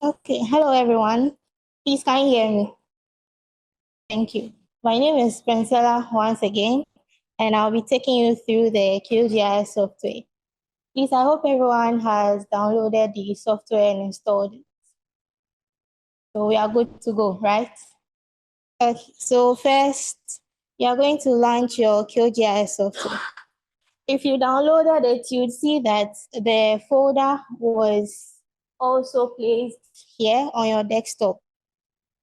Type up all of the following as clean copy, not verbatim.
Okay, hello everyone. Please can you hear me? Thank you. My name is Pensela once again, and I'll be taking you through the QGIS software. Please, I hope everyone has downloaded the software and installed it. So we are good to go, right? Okay, so first, you are going to launch your QGIS software. If you downloaded it, you'd see that the folder was also placed here on your desktop.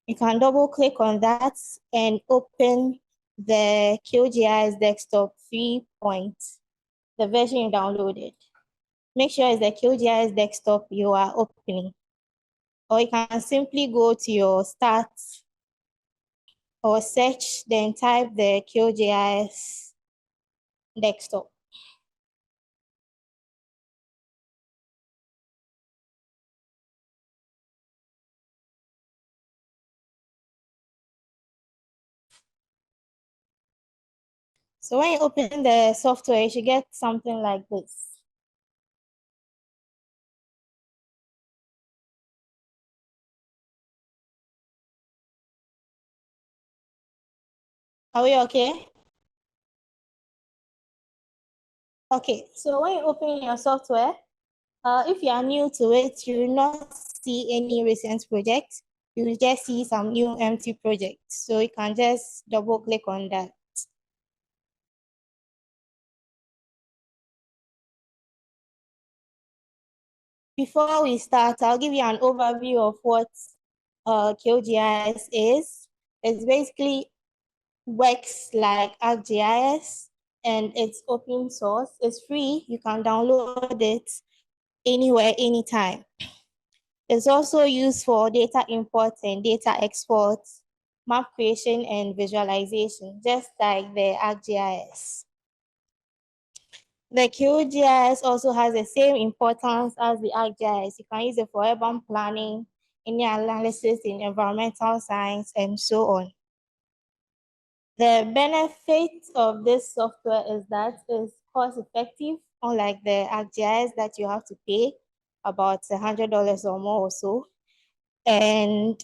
You can double click on that and open the QGIS desktop 3 the version you downloaded. Make sure it's the QGIS desktop you are opening. Or you can simply go to your start or search, then type the QGIS desktop. So when you open the software, you should get something like this. Are we okay? Okay, so when you open your software, if you are new to it, you will not see any recent projects. You will just see some new empty projects. So you can just double click on that. Before we start, I'll give you an overview of what QGIS is. It's basically works like ArcGIS, and it's open source. It's free. You can download it anywhere, anytime. It's also used for data import and data export, map creation and visualization, just like the ArcGIS. The QGIS also has the same importance as the ArcGIS. You can use it for urban planning, any analysis in environmental science, and so on. The benefit of this software is that it's cost effective, unlike the ArcGIS that you have to pay about $100 or more or so. And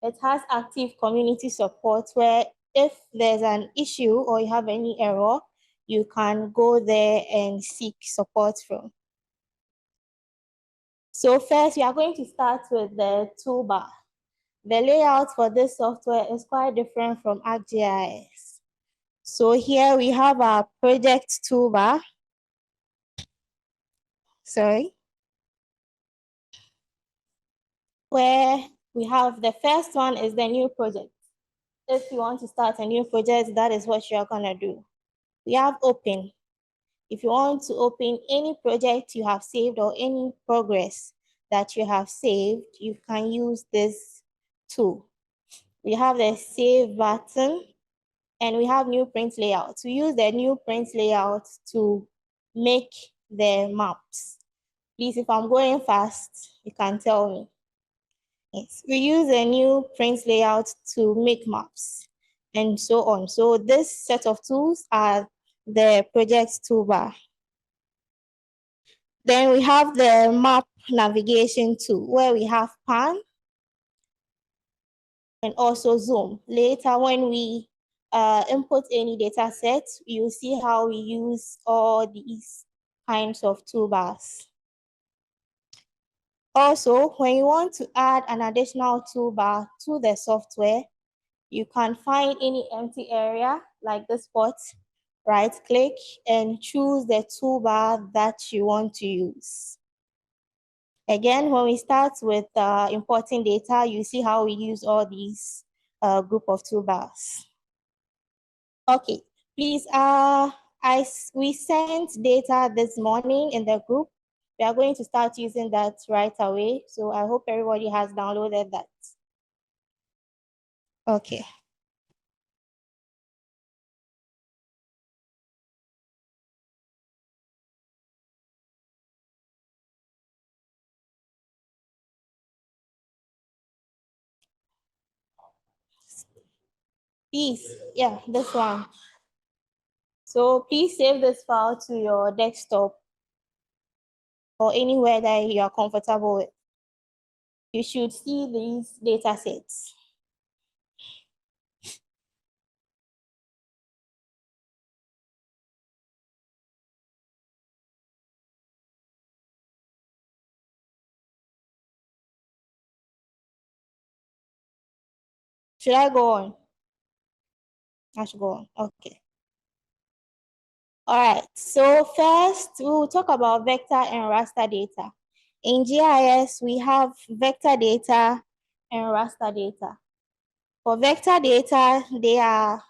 it has active community support where if there's an issue or you have any error, you can go there and seek support from. So first, we are going to start with the toolbar. The layout for this software is quite different from ArcGIS. So here we have our project toolbar. Sorry. Where we have the first one is the new project. If you want to start a new project, that is what you're gonna do. We have open. If you want to open any project you have saved or any progress that you have saved, you can use this tool. We have the save button and we have new print layout. We use the new print layout to make the maps. Please, if I'm going fast, you can tell me. Yes, we use a new print layout to make maps and so on. So this set of tools are the project toolbar. Then we have the map navigation tool where we have pan and also zoom. Later when we input any data set, you'll see how we use all these kinds of toolbars. Also, when you want to add an additional toolbar to the software, you can find any empty area like this spot, right click and choose the toolbar that you want to use. Again, when we start with importing data, you see how we use all these group of toolbars. Okay, please, we sent data this morning in the group. We are going to start using that right away. So I hope everybody has downloaded that. Okay. Please, yeah, this one. So please save this file to your desktop or anywhere that you are comfortable with. you should see these data sets. Should I go on? I should go on. Okay. All right. So first, we'll talk about vector and raster data. In GIS, we have vector data and raster data. For vector data, they are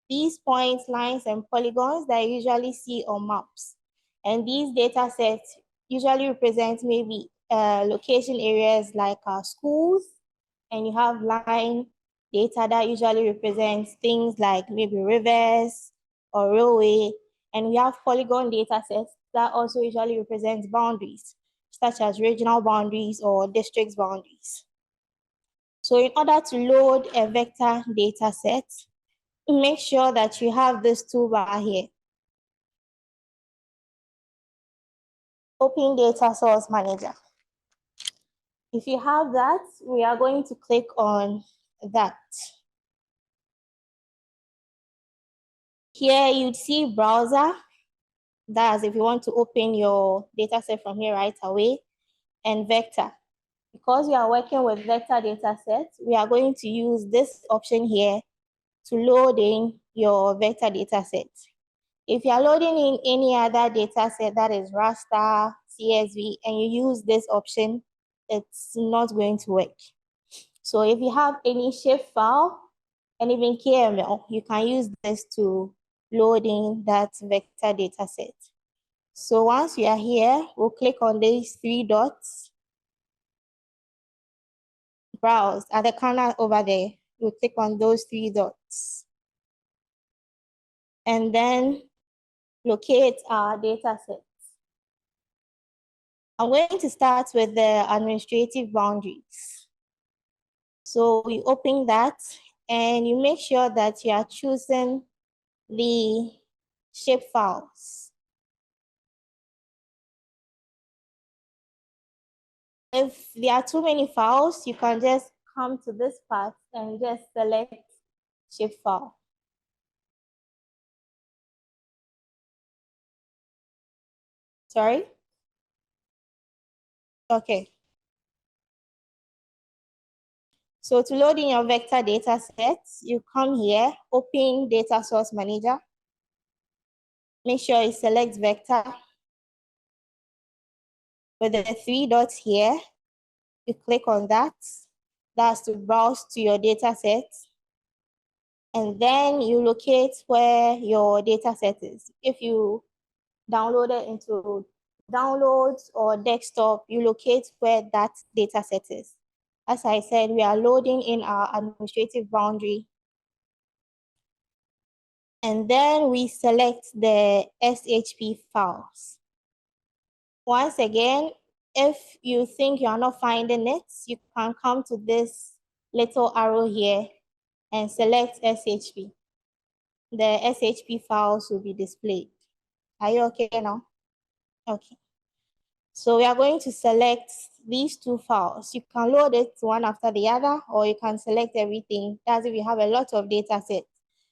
these points, lines, and polygons that you usually see on maps. And these data sets usually represent maybe location areas like schools, and you have line data that usually represents things like maybe rivers or railway. And we have polygon data sets that also usually represents boundaries, such as regional boundaries or district boundaries. So in order to load a vector data set, make sure that you have this toolbar here. Open Data Source Manager. If you have that, we are going to click on that. Here you'd see browser. That's if you want to open your data set from here right away, and vector. Because we are working with vector data sets, we are going to use this option here to load in your vector data set. If you are loading in any other data set that is raster, CSV, and you use this option, it's not going to work. So if you have any Shapefile and even KML, you can use this to load in that vector data set. So once you are here, we'll click on these three dots, browse at the corner over there. We'll click on those three dots. And then locate our data set. I'm going to start with the administrative boundaries. So we open that and you make sure that you are choosing the shapefiles. If there are too many files, you can just come to this part and just select shapefile. Sorry? Okay. So to load in your vector data sets, you come here, open Data Source Manager. Make sure you select vector. With the three dots here, you click on that. That's to browse to your data set. And then you locate where your data set is. If you download it into downloads or desktop, you locate where that data set is. As I said, we are loading in our administrative boundary. And then we select the SHP files. Once again, if you think you are not finding it, you can come to this little arrow here and select SHP. The SHP files will be displayed. Are you okay now? Okay. So we are going to select these two files. You can load it one after the other, or you can select everything. That's if you have a lot of data sets.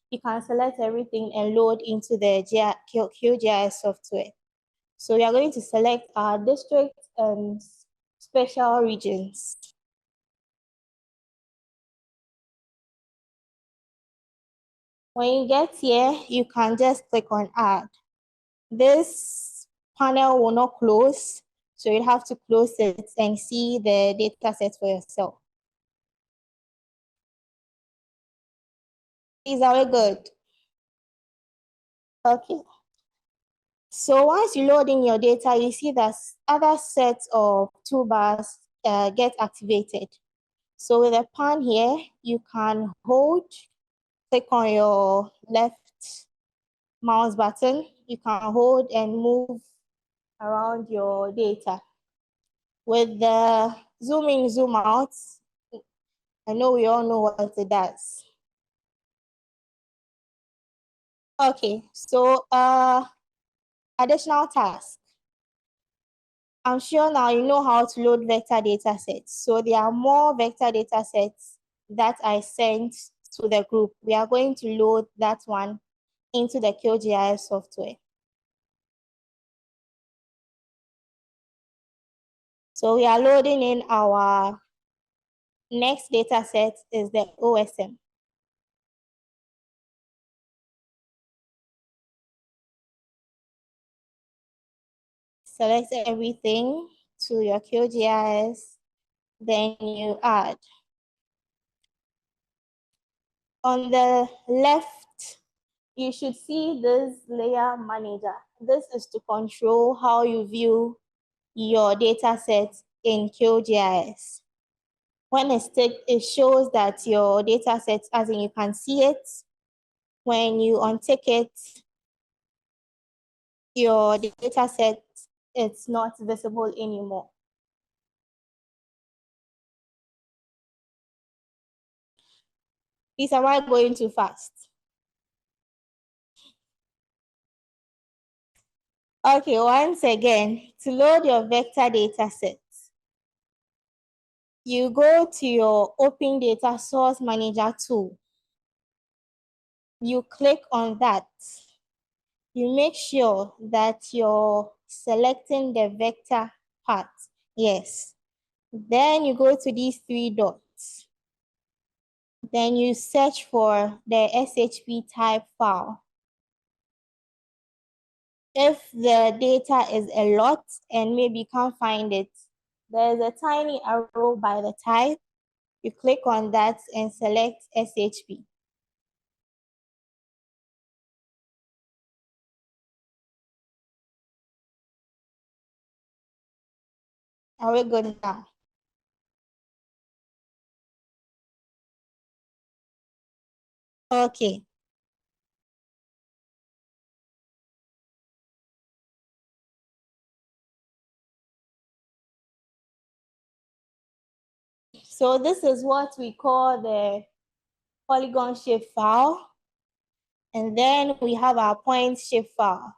You can select everything and load into the QGIS software. So we are going to select our district and special regions. When you get here, you can just click on add. This panel will not close, so you have to close it and see the data set for yourself. Is that good? Okay. So once you load in your data, you see that other sets of toolbars get activated. So with the pan here, you can hold, click on your left mouse button. You can hold and move around your data. With the zoom in, zoom out, I know we all know what it does. Okay, so additional task. I'm sure now you know how to load vector data sets. So there are more vector data sets that I sent to the group. We are going to load that one into the QGIS software. So we are loading in our next data set is the OSM. Select everything to your QGIS, then you add. On the left, you should see this layer manager. This is to control how you view your data set in QGIS. When it's ticked, it shows that your data set, as in you can see it. When you untick it, your data set, it's not visible anymore. Please, am I going too fast? Okay, once again, to load your vector data sets, you go to your Open Data Source Manager tool. You click on that. You make sure that you're selecting the vector part. Yes. Then you go to these three dots. Then you search for the SHP type file. If the data is a lot and maybe you can't find it, there's a tiny arrow by the type. You click on that and select SHP. Are we good now? Okay. So this is what we call the polygon shapefile. And then we have our point shapefile.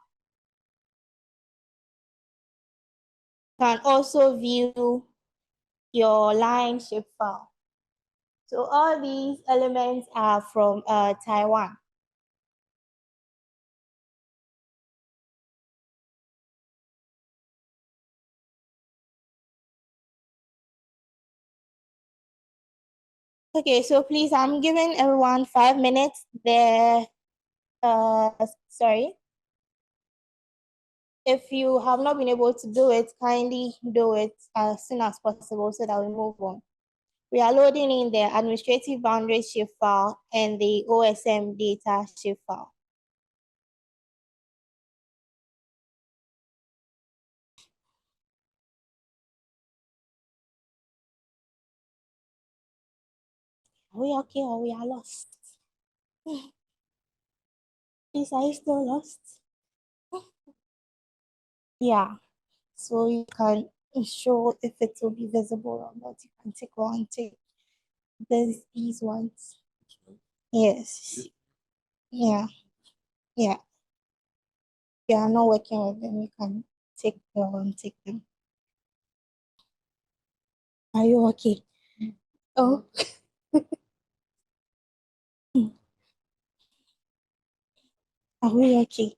You can also view your line shapefile. So all these elements are from Taiwan. Okay, so please, I'm giving everyone 5 minutes. Sorry. If you have not been able to do it, kindly do it as soon as possible so that we move on. We are loading in the administrative boundary shapefile and the OSM data shapefile. Are we okay or we are lost? Please, are you still lost? Yeah. So you can show if it will be visible or not. You can take one, take these ones. Yes. Yeah. Yeah. If you are not working with them, you can take them. Are you okay? Oh. Are we okay?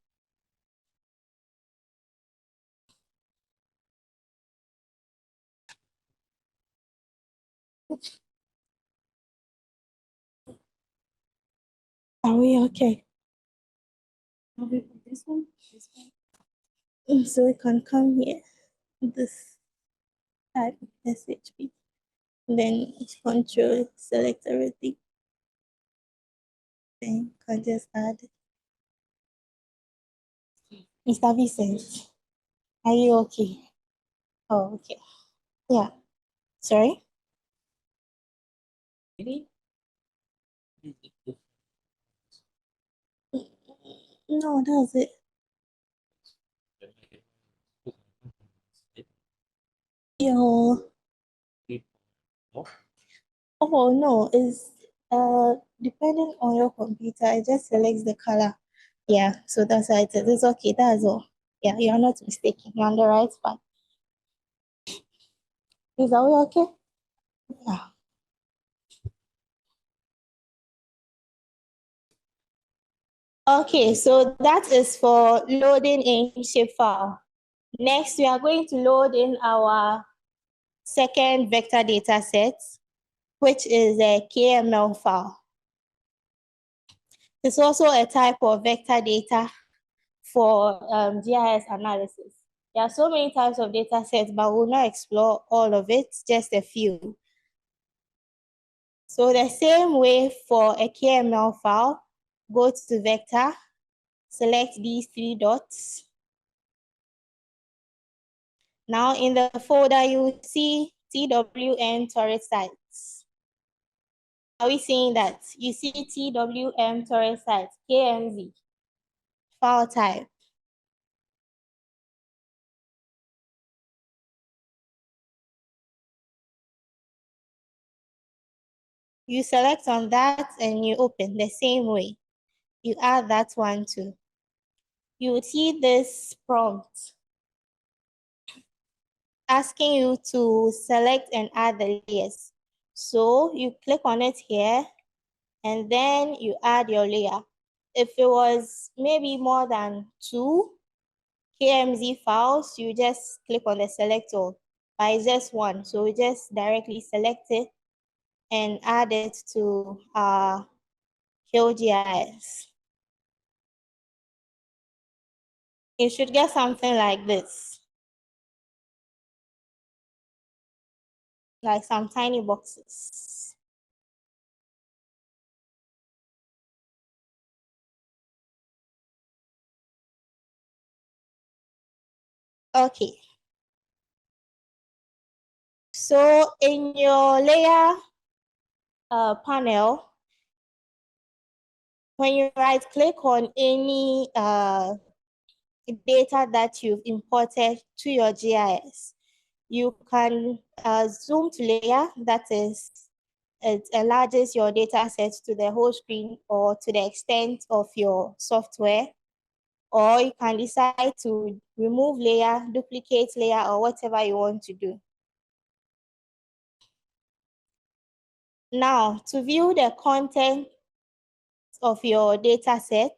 Are we okay? Are we this one? This one? So we can come here. This type of SHP. Then control, select everything. Then can just add. Mr. Vincent, are you okay? Oh, okay. Yeah. Sorry? Really? No, that's it. Yo. Oh no, it's depending on your computer, it just selects the color. Yeah, so that's how it is. It's okay, that's all. Yeah, you're not mistaken. You're on the right spot. Is that okay? Yeah. Okay, so that is for loading in Shapefile. Next, we are going to load in our second vector data set, which is a KML file. It's also a type of vector data for GIS analysis. There are so many types of data sets, but we'll not explore all of it, just a few. So the same way for a KML file, go to vector, select these three dots. Now in the folder, you see TWM torrent sites. Are we seeing that? You see TWM torrent sites, KMZ, file type. You select on that and you open the same way. You add that one too. You would see this prompt asking you to select and add the layers. So you click on it here and then you add your layer. If it was maybe more than 2 KMZ files, you just click on the select all. But it's just one, so we just directly select it and add it to our QGIS. You should get something like this, like some tiny boxes. Okay. So in your layer panel, when you right click on any data that you've imported to your GIS, you can zoom to layer, that is, it enlarges your data set to the whole screen or to the extent of your software. Or you can decide to remove layer, duplicate layer, or whatever you want to do. Now, to view the content of your data set,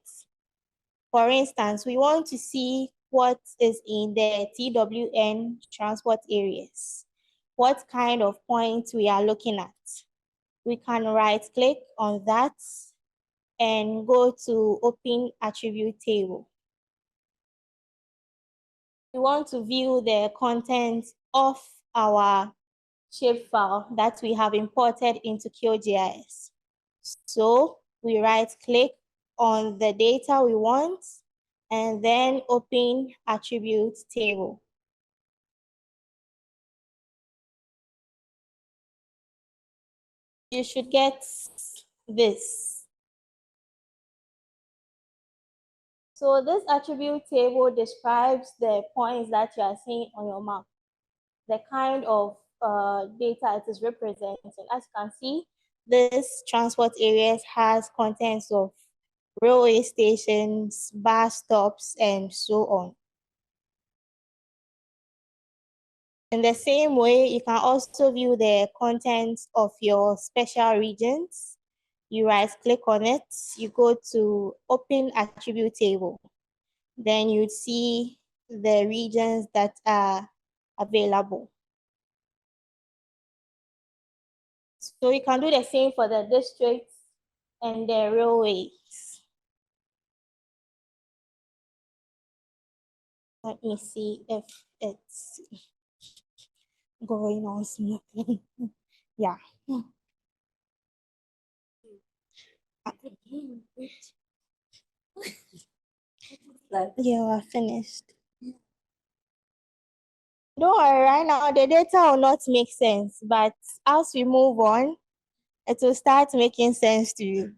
for instance, we want to see what is in the TWN transport areas, what kind of points we are looking at. We can right-click on that and go to Open Attribute Table. We want to view the content of our shapefile that we have imported into QGIS. So we right-click on the data we want and then open attribute table. You should get this. So this attribute table describes the points that you are seeing on your map, the kind of data it is representing. As you can see, this transport areas has contents of railway stations, bus stops, and so on. In the same way, you can also view the contents of your special regions. You right-click on it, you go to Open Attribute Table. Then you'd see the regions that are available. So you can do the same for the districts and the railways. Let me see if it's going on smoothly. Yeah. Yeah, we're finished. Don't worry, right now the data will not make sense, but as we move on, it will start making sense to you.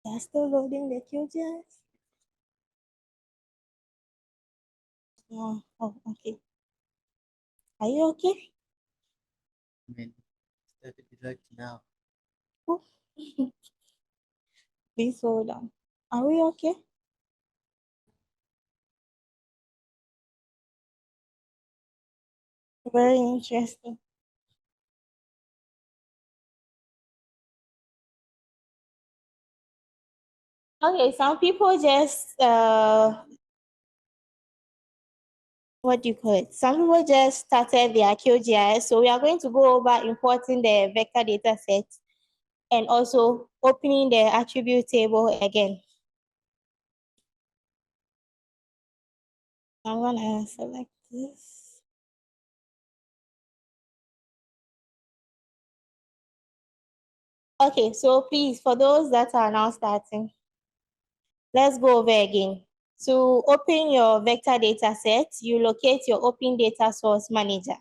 They're still loading the QGIS? Oh, okay. Are you okay? Direct now. Oh. Please hold on. Are we okay? Very interesting. Okay, some people just what do you call it? Some people just started their QGIS. So we are going to go over importing the vector data set and also opening the attribute table again. I'm gonna select this. Okay, so please, for those that are now starting, let's go over again. To open your vector data set, you locate your Open Data Source Manager.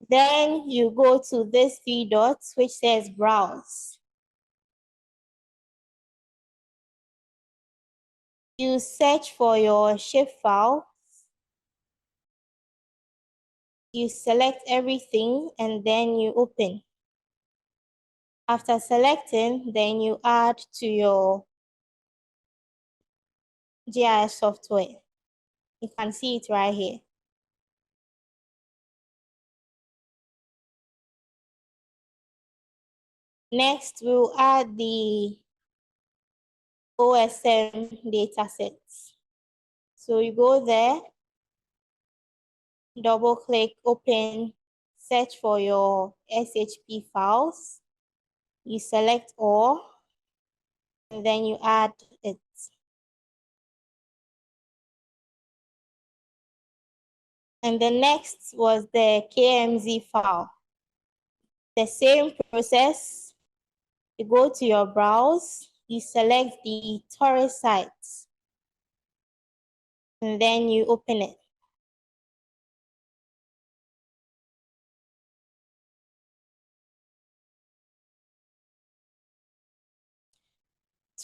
Then you go to this three dots, which says Browse. You search for your shapefile. You select everything and then you open. After selecting, then you add to your GIS software. You can see it right here. Next, we'll add the OSM datasets. So you go there, double click, open, search for your SHP files. You select all, and then you add it. And the next was the KMZ file. The same process, you go to your browse, you select the tourist sites, and then you open it.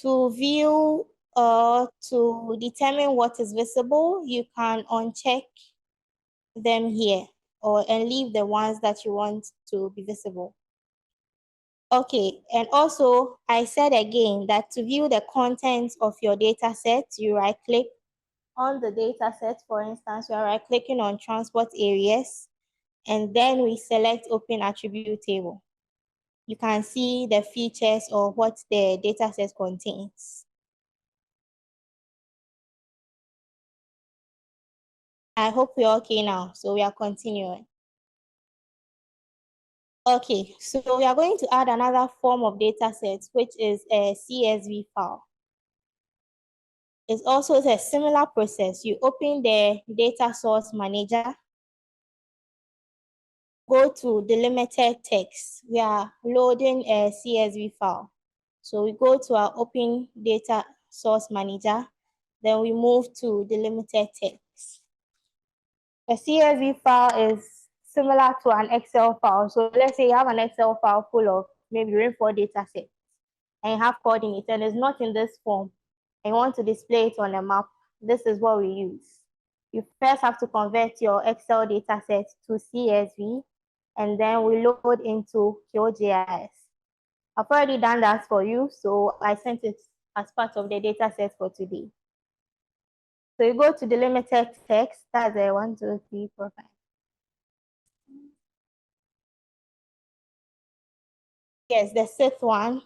To view or to determine what is visible, you can uncheck them here and leave the ones that you want to be visible. Okay, and also I said again that to view the contents of your data set, you right click on the data set. For instance, we are right clicking on transport areas, and then we select Open Attribute Table. You can see the features of what the data set contains. I hope we're okay now, so we are continuing. Okay, so we are going to add another form of data set, which is a CSV file. It's also a similar process. You open the data source manager, go to delimited text. We are loading a CSV file. So we go to our open data source manager, then we move to delimited text. A CSV file is similar to an Excel file. So let's say you have an Excel file full of maybe rainfall data set and you have coordinates and it's not in this form and you want to display it on a map. This is what we use. You first have to convert your Excel data set to CSV and then we load into QGIS. I've already done that for you, so I sent it as part of the data set for today. So you go to the limited text, that's a 1, 2, 3, 4, 5. Yes, the sixth one.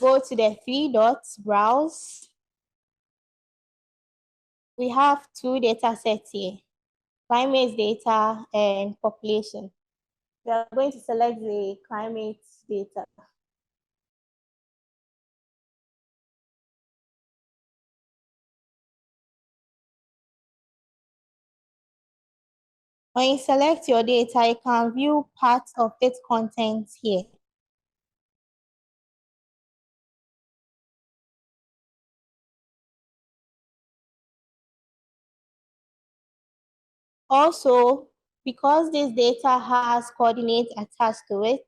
Go to the three dots, browse. We have two data sets here, climate data and population. We are going to select the climate data. When you select your data, you can view parts of its contents here. Also, because this data has coordinates attached to it,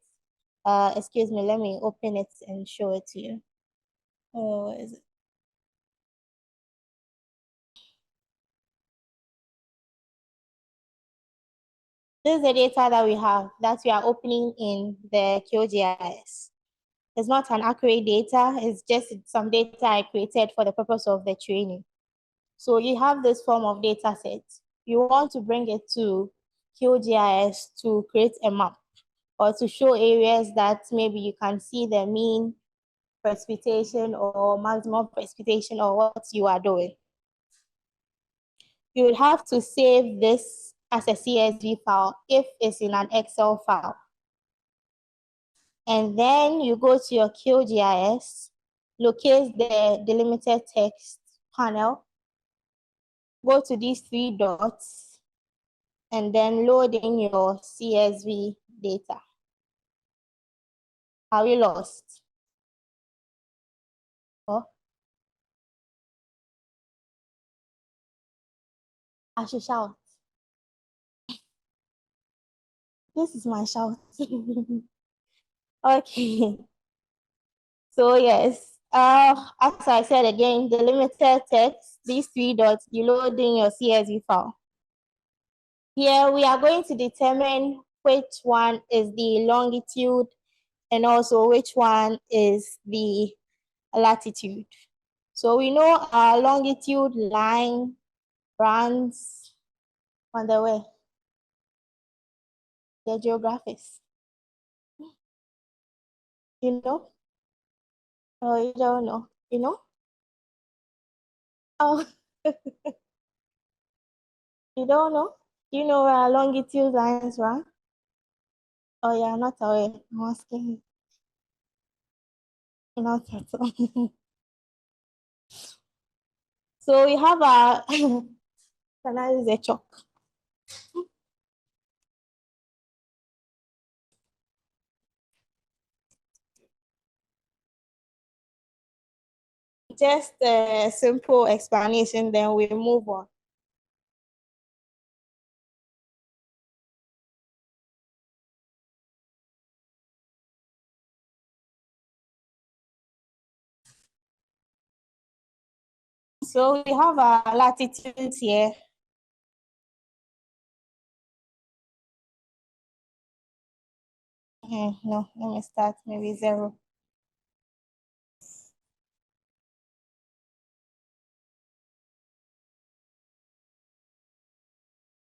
excuse me, let me open it and show it to you. Oh, is it? This is the data that we have that we are opening in the QGIS. It's not an accurate data, it's just some data I created for the purpose of the training. So you have this form of data set. You want to bring it to QGIS to create a map or to show areas that maybe you can see the mean precipitation or maximum precipitation or what you are doing. You will have to save this as a CSV file if it's in an Excel file. And then you go to your QGIS, locate the delimited text panel, go to these three dots, and then load in your CSV data. Are we lost? Oh, I should shout. This is my shout. Okay. So yes, as I said again, the limited text, these three dots, you load in your CSV file. Here we are going to determine which one is the longitude and also which one is the latitude. So we know our longitude line runs on the way, the geographics. You know? Oh, you don't know. You know? Oh, you don't know? You know where our longitude lines run? Oh, yeah, not aware. I'm asking you. Not at all. So we have our, can I use a chalk? Just a simple explanation, then we move on. So we have our latitudes here. No, let me start maybe 0.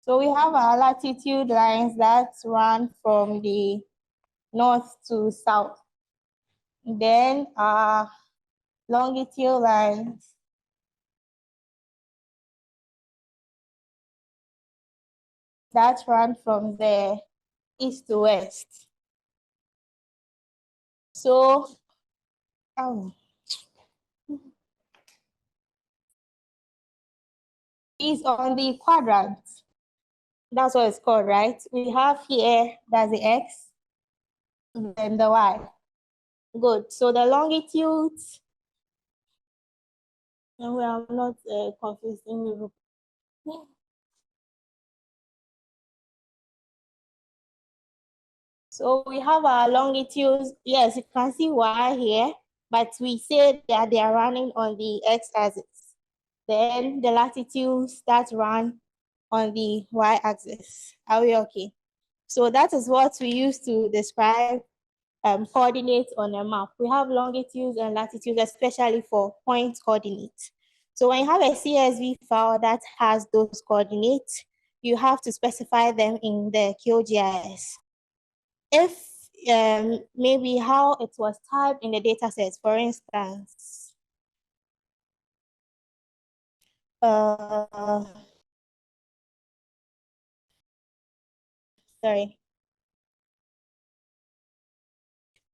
So we have our latitude lines that run from the north to south. Then our longitude lines that run from the east to west. So, is on the quadrant. That's what it's called, right? We have here, that's the X, and the Y. Good. So the longitudes, and we are not confusing you. So we have our longitudes. Yes, you can see Y here, but we say that they are running on the X-axis. Then the latitudes that run on the Y-axis. Are we okay? So that is what we use to describe coordinates on a map. We have longitudes and latitudes, especially for point coordinates. So when you have a CSV file that has those coordinates, you have to specify them in the QGIS. If maybe how it was typed in the datasets, for instance, sorry.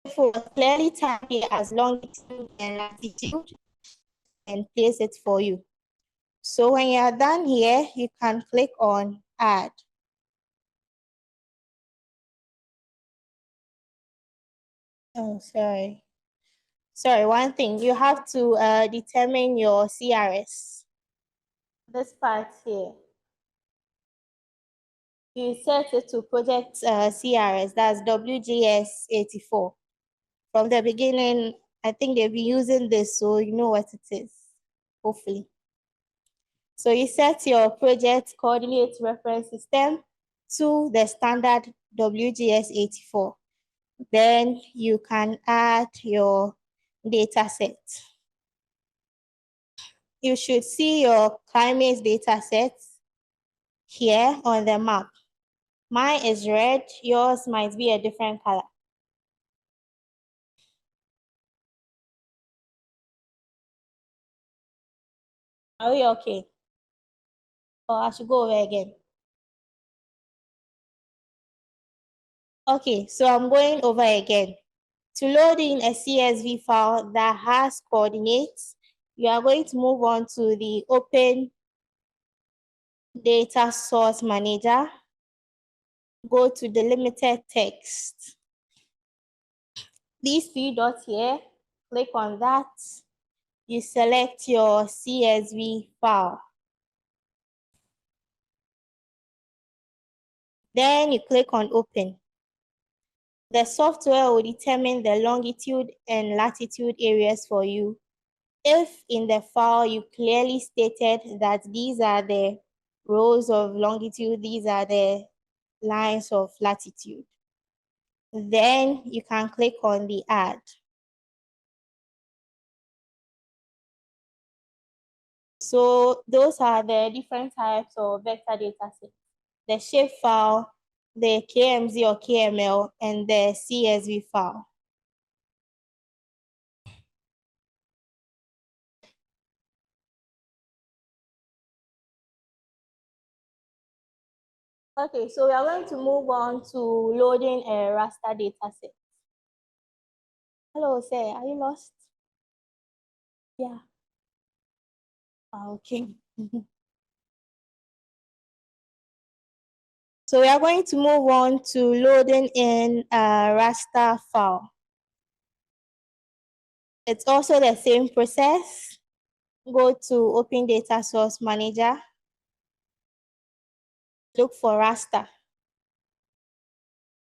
If it was clearly typed here as longitude and latitude, and place it for you. So when you are done here, you can click on add. Oh, sorry. Sorry, one thing, you have to determine your CRS. This part here. You set it to project CRS, that's WGS 84. From the beginning, I think they've been using this, so you know what it is, hopefully. So you set your project coordinate reference system. to the standard WGS84. Then you can add your data set. You should see your climate data set here on the map. Mine is red, yours might be a different color. Are we okay? Or I should go over again? Okay, so I'm going over again. To load in a CSV file that has coordinates, you are going to move on to the Open Data Source Manager. Go to delimited text. These three dots here, click on that. You select your CSV file. Then you click on Open. The software will determine the longitude and latitude areas for you. If in the file you clearly stated that these are the rows of longitude, these are the lines of latitude, then you can click on the Add. So those are the different types of vector data sets: the shapefile, the KMZ or KML, and the CSV file. Okay, so we are going to move on to loading a raster data set. Hello, sir, are you lost? Yeah. Okay. So we are going to move on to loading in a raster file. It's also the same process. Go to Open Data Source Manager. Look for raster.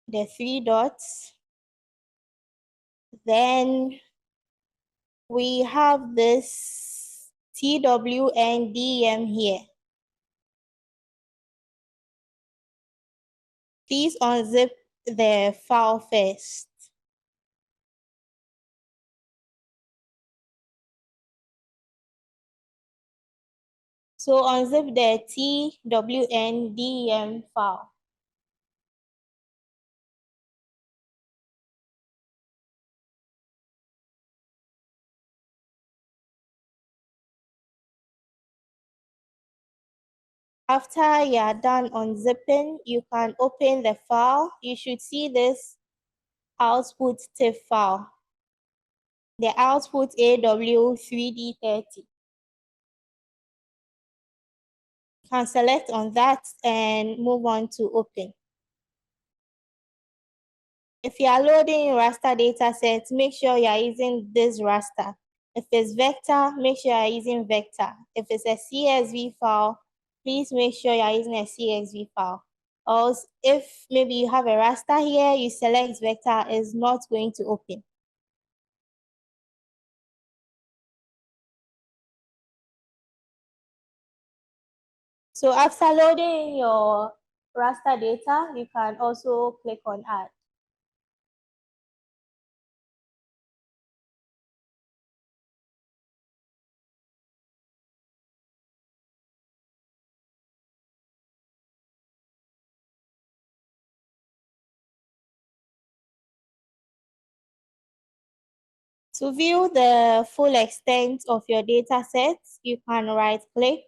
The three dots. Then we have this TWNDM here. Please unzip the file first. So unzip the TWNDM file. After you are done unzipping, you can open the file. You should see this output TIFF file, the output AW3D30. You can select on that and move on to open. If you are loading raster data sets, make sure you are using this raster. If it's vector, make sure you are using vector. If it's a CSV file, please make sure you are using a CSV file. Or if maybe you have a raster here, you select vector, is not going to open. So after loading your raster data, you can also click on Add. To view the full extent of your data set, you can right-click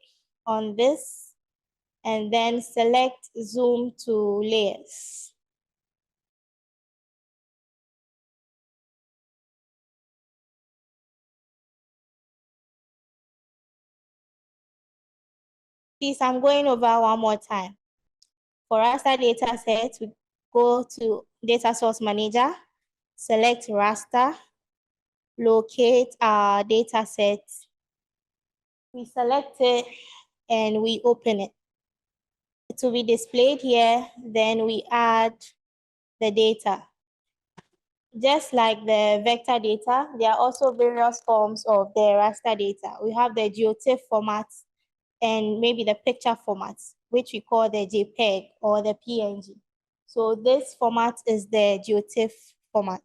on this and then select Zoom to Layers. Please, I'm going over one more time. For raster data set, we go to Data Source Manager, select raster, locate our data set. We select it and we open it. It will be displayed here, then we add the data. Just like the vector data, there are also various forms of the raster data. We have the GeoTIFF formats and maybe the picture formats. which we call the JPEG or the PNG. So this format is the GeoTIFF format.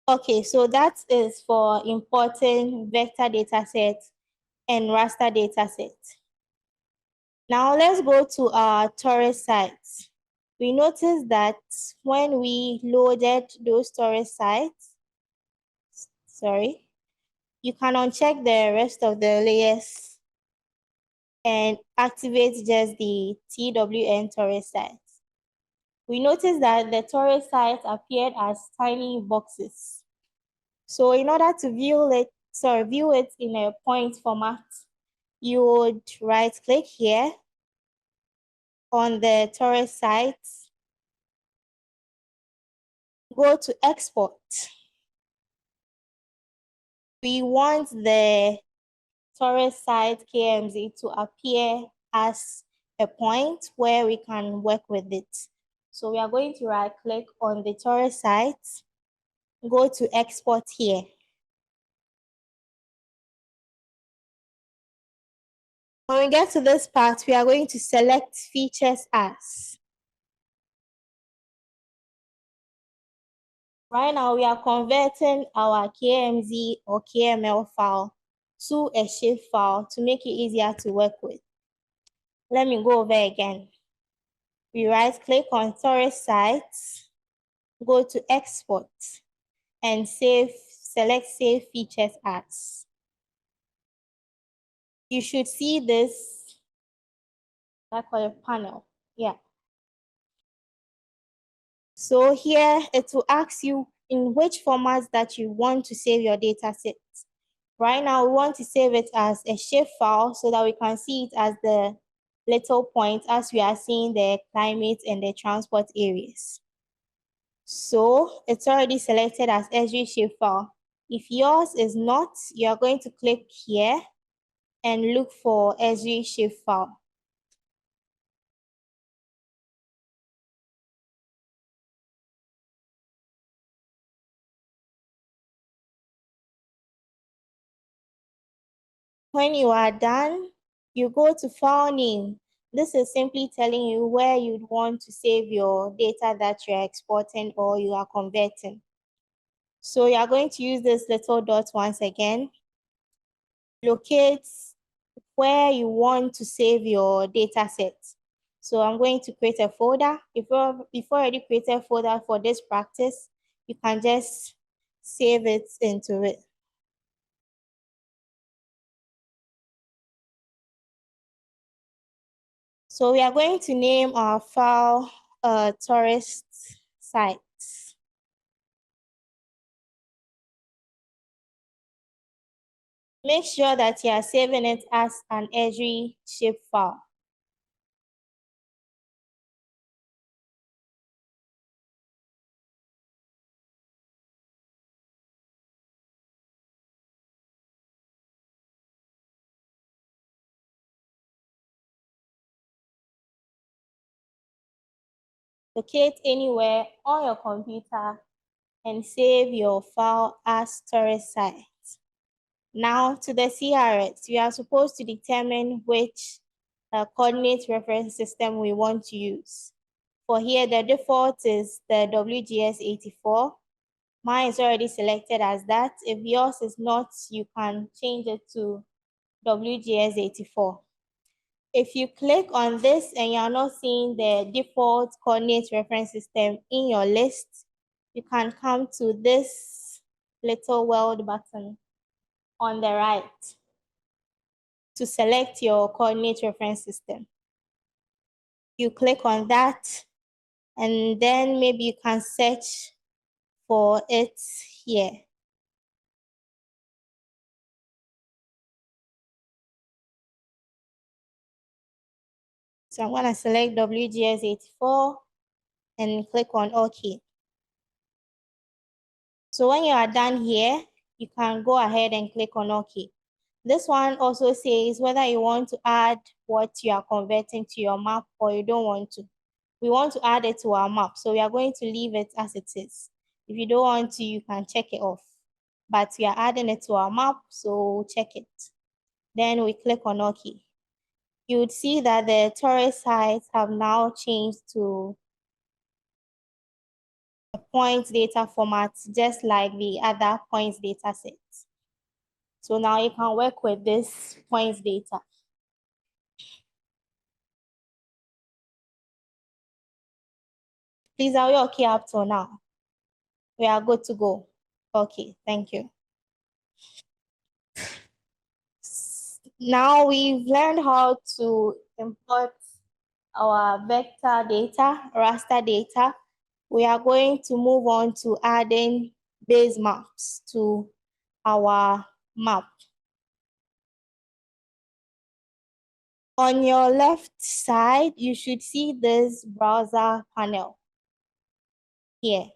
Okay, so that is for importing vector dataset and raster dataset. Now let's go to our storage sites. We noticed that when we loaded those storage sites, you can uncheck the rest of the layers and activate just the TWN storage sites. We noticed that the storage sites appeared as tiny boxes. So in order to view it in a point format, you would right-click here on the torrent site, go to export. We want the torrent site KMZ to appear as a point where we can work with it. So we are going to right-click on the torrent site, go to export here. When we get to this part, we are going to select features as. Right now, we are converting our KMZ or KML file to a Shapefile to make it easier to work with. Let me go over again. We right-click on storage sites, go to export, and select Save Features As. You should see this, I call it panel, yeah. So here it will ask you in which formats that you want to save your data sets. Right now, we want to save it as a Shapefile so that we can see it as the little point as we are seeing the climate and the transport areas. So it's already selected as SG Shapefile. If yours is not, you're going to click here and look for SG Shapefile. When you are done, you go to File Name. This is simply telling you where you'd want to save your data that you're exporting or you are converting. So you are going to use this little dot once again. Locate where you want to save your data set. So I'm going to create a folder. If you've already created a folder for this practice, you can just save it into it. So we are going to name our file tourist sites. Make sure that you are saving it as an Esri shapefile. Locate anywhere on your computer and save your file as storage site. Now to the CRS, we are supposed to determine which coordinate reference system we want to use. For here, the default is the WGS 84. Mine is already selected as that. If yours is not, you can change it to WGS 84. If you click on this and you're not seeing the default coordinate reference system in your list, you can come to this little world button on the right to select your coordinate reference system. You click on that, and then maybe you can search for it here. So I'm gonna select WGS 84 and click on OK. So when you are done here, you can go ahead and click on OK. This one also says whether you want to add what you are converting to your map or you don't want to. We want to add it to our map, so we are going to leave it as it is. If you don't want to, you can check it off. But we are adding it to our map, so check it. Then we click on OK. You would see that the tourist sites have now changed to a points data format, just like the other points data sets. So now you can work with this points data. Please, are we okay up till now? We are good to go. Okay, thank you. Now we've learned how to import our vector data, raster data. We are going to move on to adding base maps to our map. On your left side, you should see this browser panel here.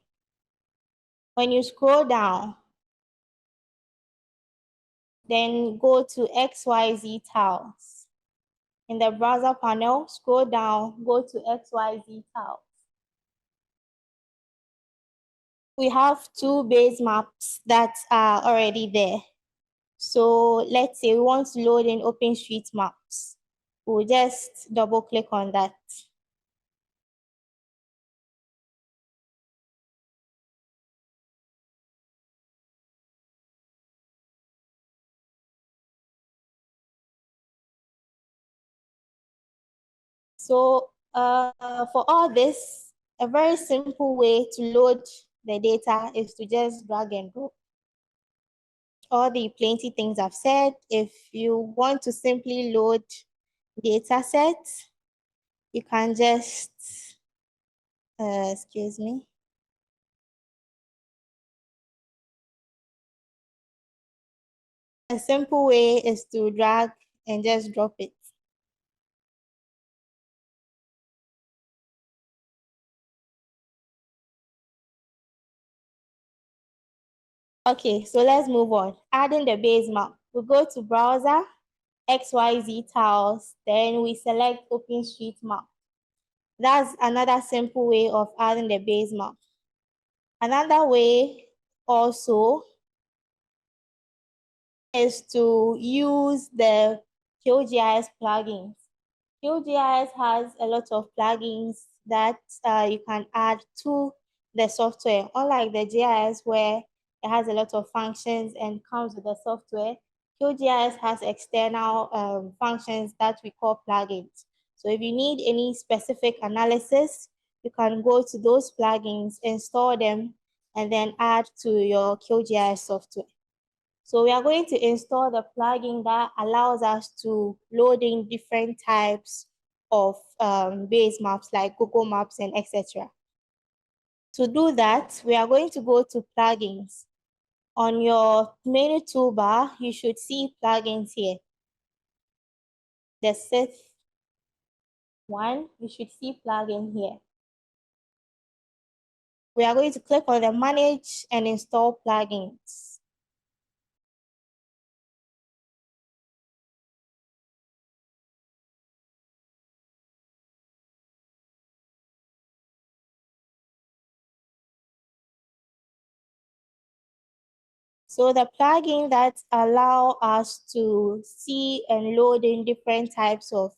When you scroll down, then go to XYZ tiles. In the browser panel, scroll down, go to XYZ tiles. We have two base maps that are already there. So let's say we want to load in OpenStreetMaps. We'll just double click on that. So for all this, a very simple way to load the data is to just drag and drop. All the plenty things I've said. If you want to simply load data sets, you can just, excuse me. A simple way is to drag and just drop it. Okay, so let's move on. Adding the base map. We go to browser, XYZ tiles, then we select OpenStreetMap. That's another simple way of adding the base map. Another way also is to use the QGIS plugins. QGIS has a lot of plugins that you can add to the software. Unlike the GIS where it has a lot of functions and comes with the software, QGIS has external functions that we call plugins. So if you need any specific analysis, you can go to those plugins, install them, and then add to your QGIS software. So we are going to install the plugin that allows us to load in different types of base maps like Google Maps and etc. To do that, we are going to go to plugins. On your menu toolbar, you should see plugins here. The sixth one, you should see plugin here. We are going to click on the manage and install plugins. So the plugin that allow us to see and load in different types of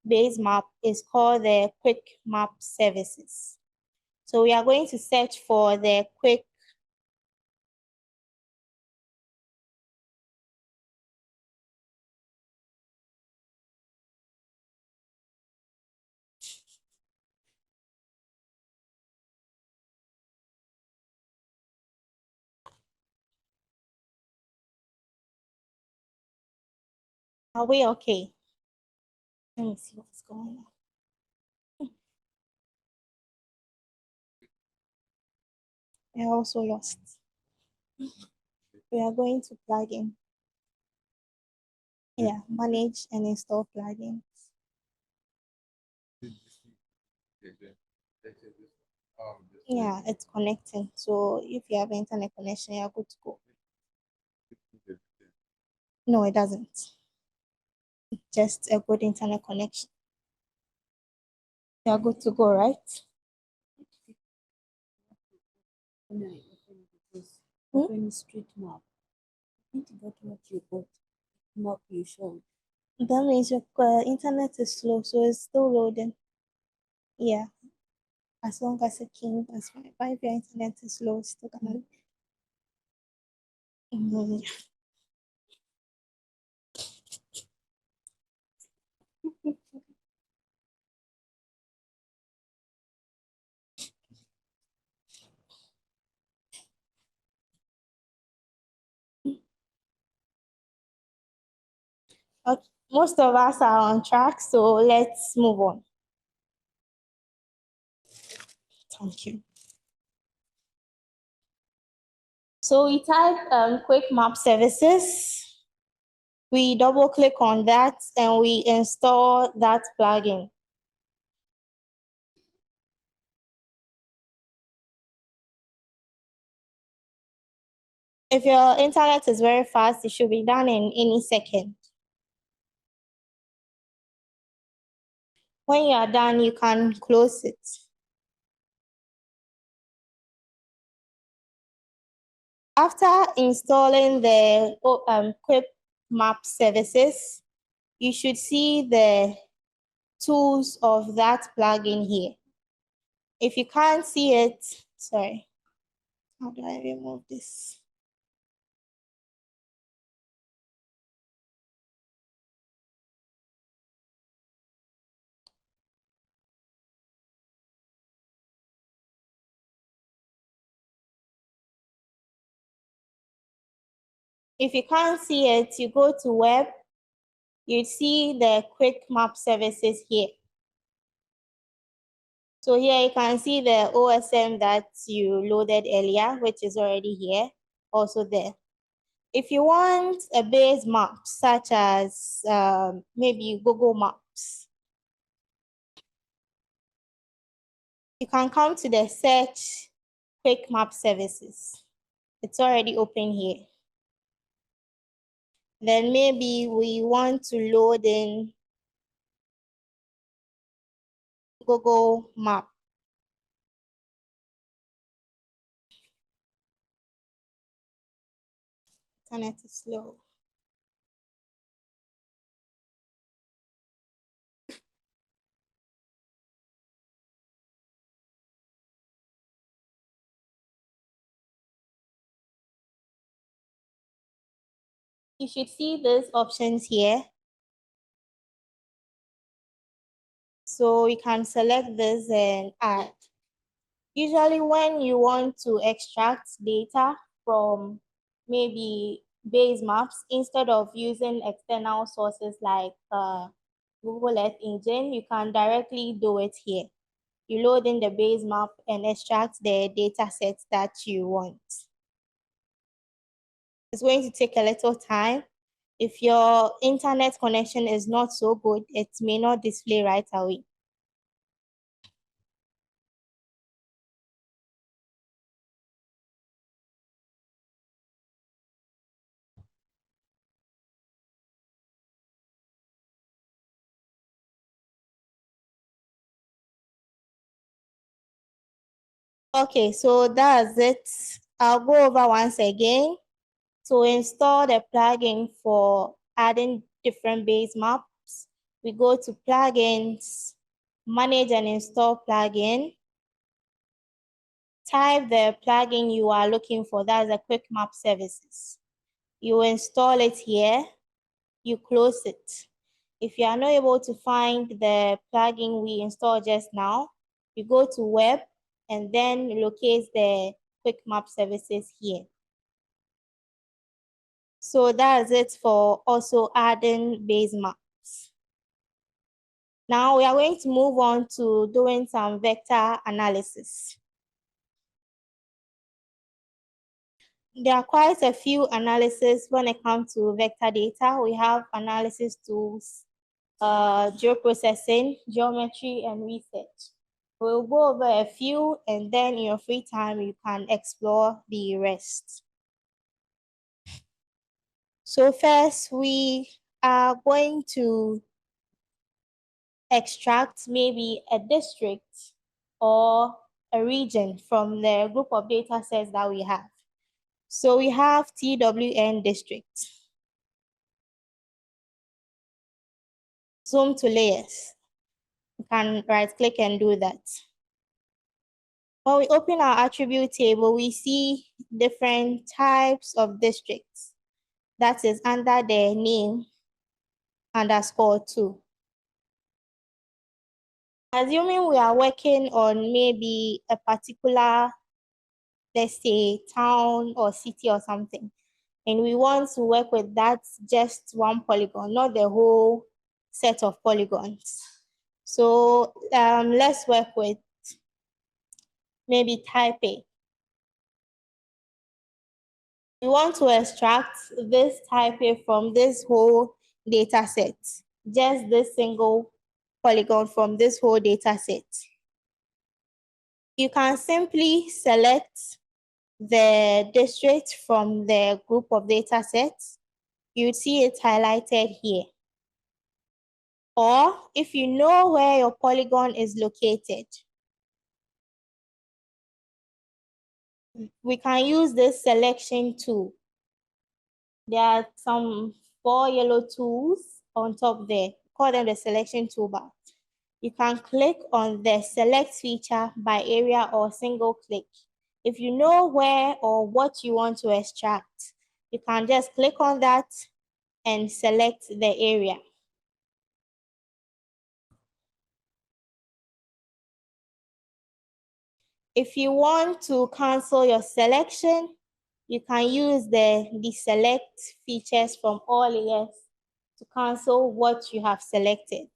base map is called the Quick Map Services. So we are going to search for the Quick Are we okay? Let me see what's going on. I also lost. We are going to plugin. Yeah, manage and install plugins. Yeah, it's connecting. So if you have internet connection, you're good to go. No, it doesn't. Just a good internet connection. You're good to go, right? Open street map. I think you got what you got. Map you show. That means your internet is slow, so it's still loading. Yeah. As long as it can, that's fine. But if your internet is slow, it's still gonna. Okay. Most of us are on track, so let's move on. Thank you. So we type quick map services. We double click on that and we install that plugin. If your internet is very fast, it should be done in any second. When you are done, you can close it. After installing the quick map services, you should see the tools of that plugin here. If you can't see it, sorry, how do I remove this? If you can't see it, you go to web, you see the quick map services here. So here you can see the OSM that you loaded earlier, which is already here, also there. If you want a base map, such as maybe Google Maps, you can come to the search quick map services. It's already open here. Then maybe we want to load in Google Map. Internet is slow. You should see these options here. So we can select this and add. Usually when you want to extract data from maybe base maps, instead of using external sources like Google Earth Engine, you can directly do it here. You load in the base map and extract the data sets that you want. It's going to take a little time. If your internet connection is not so good, it may not display right away. Okay, so that's it. I'll go over once again. To install the plugin for adding different base maps, we go to plugins, manage and install plugin. Type the plugin you are looking for, that's the quick map services. You install it here, you close it. If you are not able to find the plugin we installed just now, you go to web and then locate the quick map services here. So that's it for also adding base maps. Now we are going to move on to doing some vector analysis. There are quite a few analyses when it comes to vector data. We have analysis tools, geoprocessing, geometry, and research. We'll go over a few, and then in your free time, you can explore the rest. So first, we are going to extract maybe a district or a region from the group of data sets that we have. So we have TWN district. Zoom to layers. You can right click and do that. When we open our attribute table, we see different types of districts. That is under the name _2. Assuming we are working on maybe a particular, let's say, town or city or something, and we want to work with that just one polygon, not the whole set of polygons. So let's work with maybe type A. We want to extract this type A from this whole data set, just this single polygon from this whole data set. You can simply select the district from the group of data sets. You see it highlighted here. Or if you know where your polygon is located, we can use this selection tool. There are some 4 yellow tools on top there. Call them the selection toolbar. You can click on the select feature by area or single click. If you know where or what you want to extract, you can just click on that and select the area. If you want to cancel your selection, you can use the deselect features from all layers to cancel what you have selected.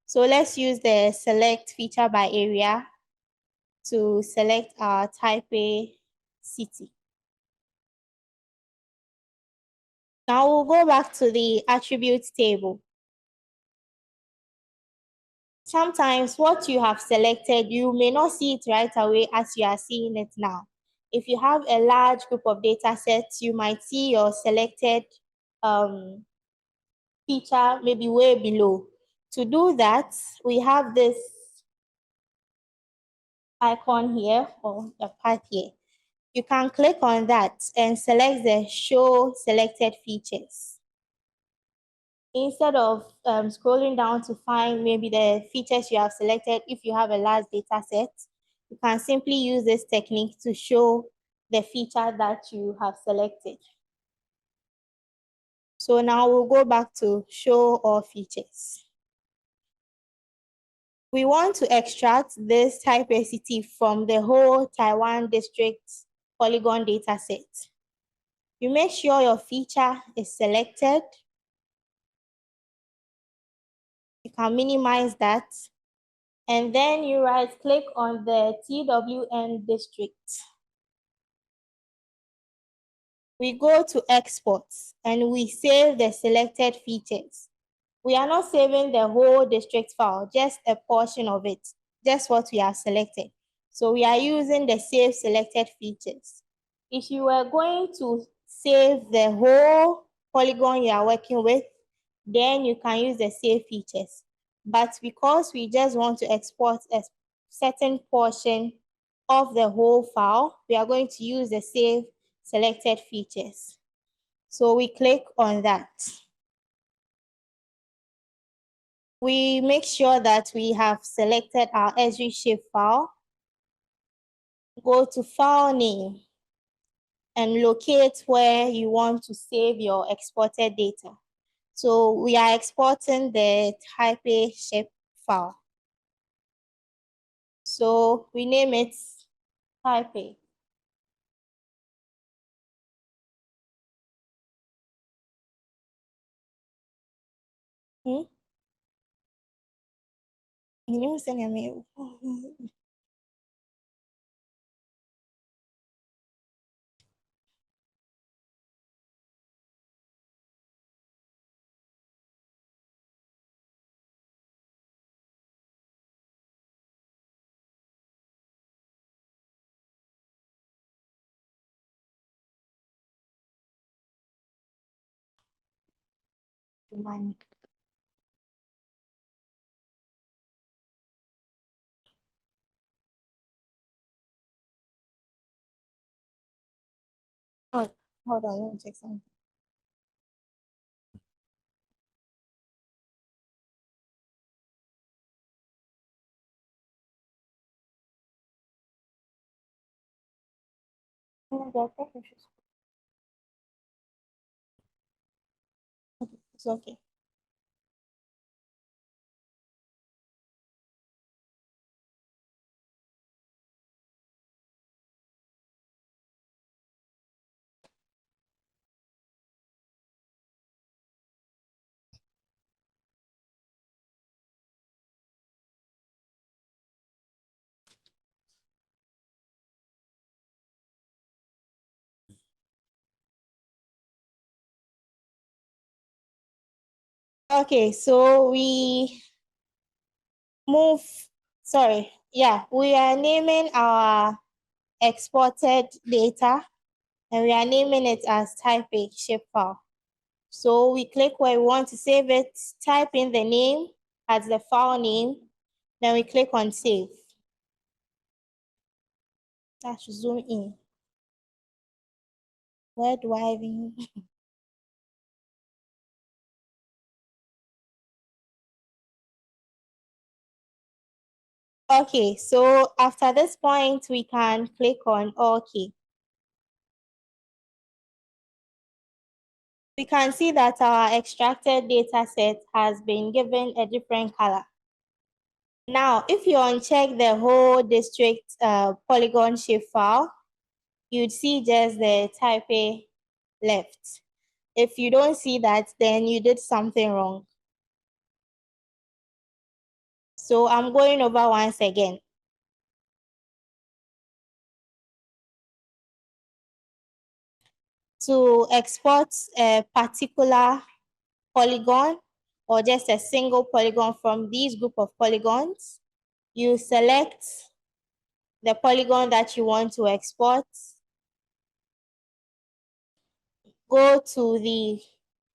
So let's use the select feature by area to select our type A city. Now we'll go back to the attributes table. Sometimes what you have selected, you may not see it right away as you are seeing it now. If you have a large group of data sets, you might see your selected feature maybe way below. To do that, we have this icon here or a path here. You can click on that and select the show selected features. Instead of scrolling down to find maybe the features you have selected, if you have a large data set, you can simply use this technique to show the feature that you have selected. So now we'll go back to show all features. We want to extract this type A city from the whole Taiwan district polygon data set. You make sure your feature is selected. You can minimize that. And then you right click on the TWN district. We go to exports and we save the selected features. We are not saving the whole district file, just a portion of it, just what we have selected. So we are using the save selected features. If you were going to save the whole polygon you are working with, then you can use the save features. But because we just want to export a certain portion of the whole file, we are going to use the save selected features. So we click on that. We make sure that we have selected our SG Shapefile. Go to File Name and locate where you want to save your exported data. So we are exporting the type A Shapefile. So we name it type A. You send a mail. One. Oh, hold on, let me check something. It's okay. Okay, so we move, sorry, yeah, we are naming our exported data and we are naming it as type a shapefile. So we click where we want to save it, type in the name as the file name, then we click on save. I should zoom in. Where do I even? Okay, so after this point, we can click on OK. We can see that our extracted data set has been given a different color. Now, if you uncheck the whole district polygon shapefile, you'd see just the type A left. If you don't see that, then you did something wrong. So I'm going over once again. To export a particular polygon or just a single polygon from these group of polygons, you select the polygon that you want to export, go to the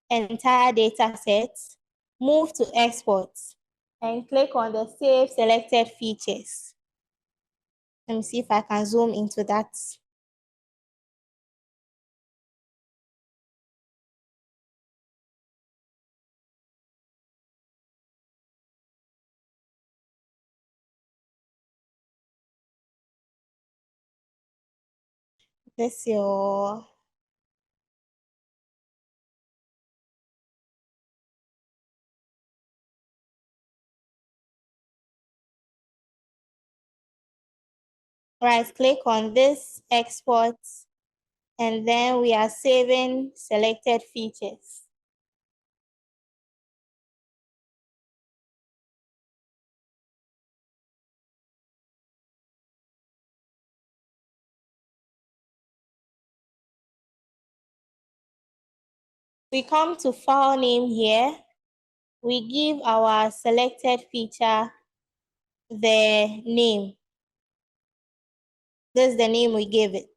entire data set, move to export, and click on the Save Selected Features. Let me see if I can zoom into that. This your right, click on this export, and then we are saving selected features. We come to file name here. We give our selected feature the name. This is the name we give it.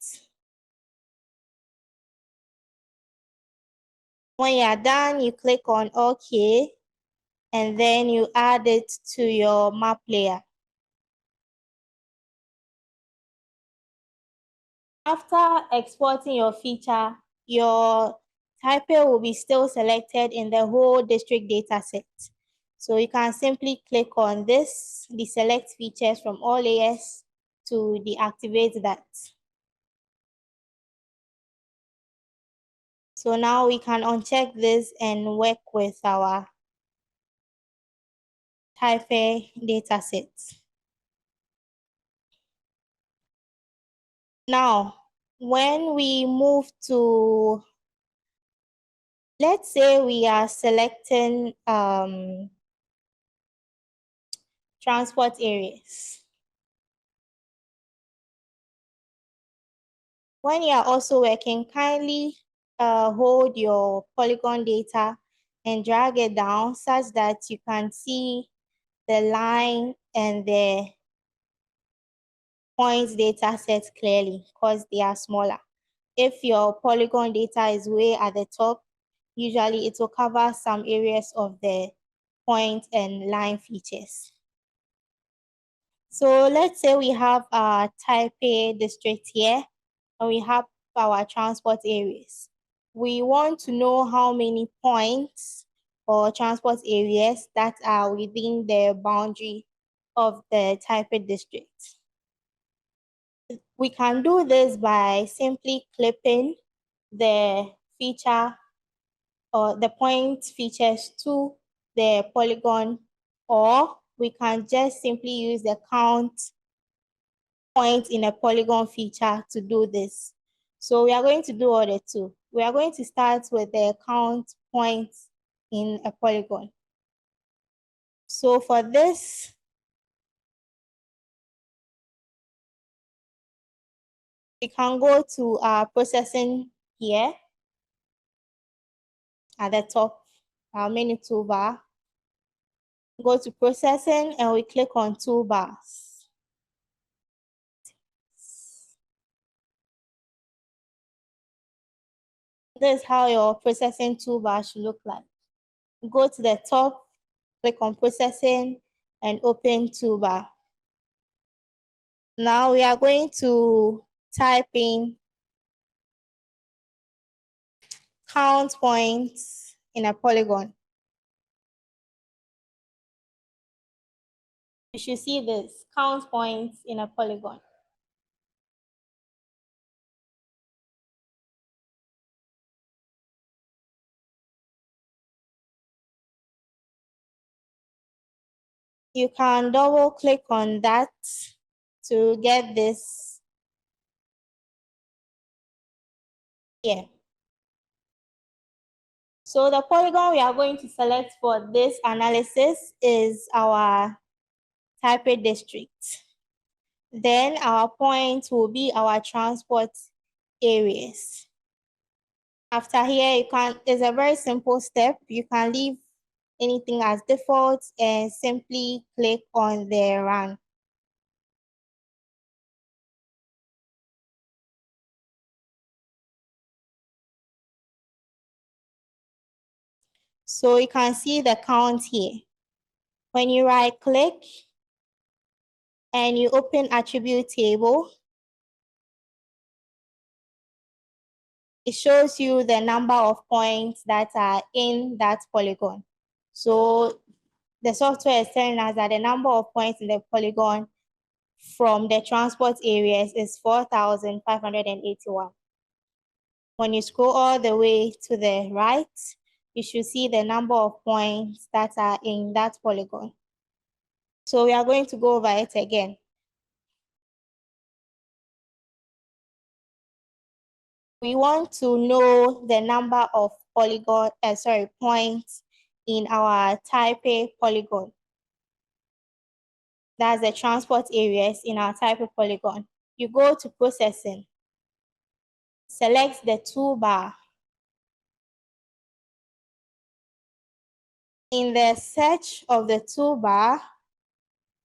When you are done, you click on OK, and then you add it to your map layer. After exporting your feature, your type will be still selected in the whole district data set. So you can simply click on this, deselect features from all layers to deactivate that. So now we can uncheck this and work with our type data set. Now, when we move to, let's say we are selecting transport areas. When you are also working, kindly hold your polygon data and drag it down such that you can see the line and the points data sets clearly because they are smaller. If your polygon data is way at the top, usually it will cover some areas of the point and line features. So let's say we have our type A district here, and we have our transport areas. We want to know how many points or transport areas that are within the boundary of the type district. We can do this by simply clipping the feature or the point features to the polygon, or we can just simply use the count point in a polygon feature to do this. So we are going to do all the two. We are going to start with the count points in a polygon. So for this, we can go to our processing here at the top, our menu toolbar. Go to processing and we click on toolbars. This is how your processing toolbar should look like. Go to the top, click on processing and open toolbar. Now we are going to type in count points in a polygon. You should see this, count points in a polygon. You can double click on that to get this here. So the polygon we are going to select for this analysis is our type district. Then our point will be our transport areas. After here, it's a very simple step. You can leave anything as default and simply click on the run. So you can see the count here. When you right click and you open attribute table, it shows you the number of points that are in that polygon. So the software is telling us that the number of points in the polygon from the transport areas is 4,581. When you scroll all the way to the right, you should see the number of points that are in that polygon. So we are going to go over it again. We want to know the number of points in our type A polygon. That's the transport areas in our type A polygon. You go to processing, select the toolbar. In the search of the toolbar,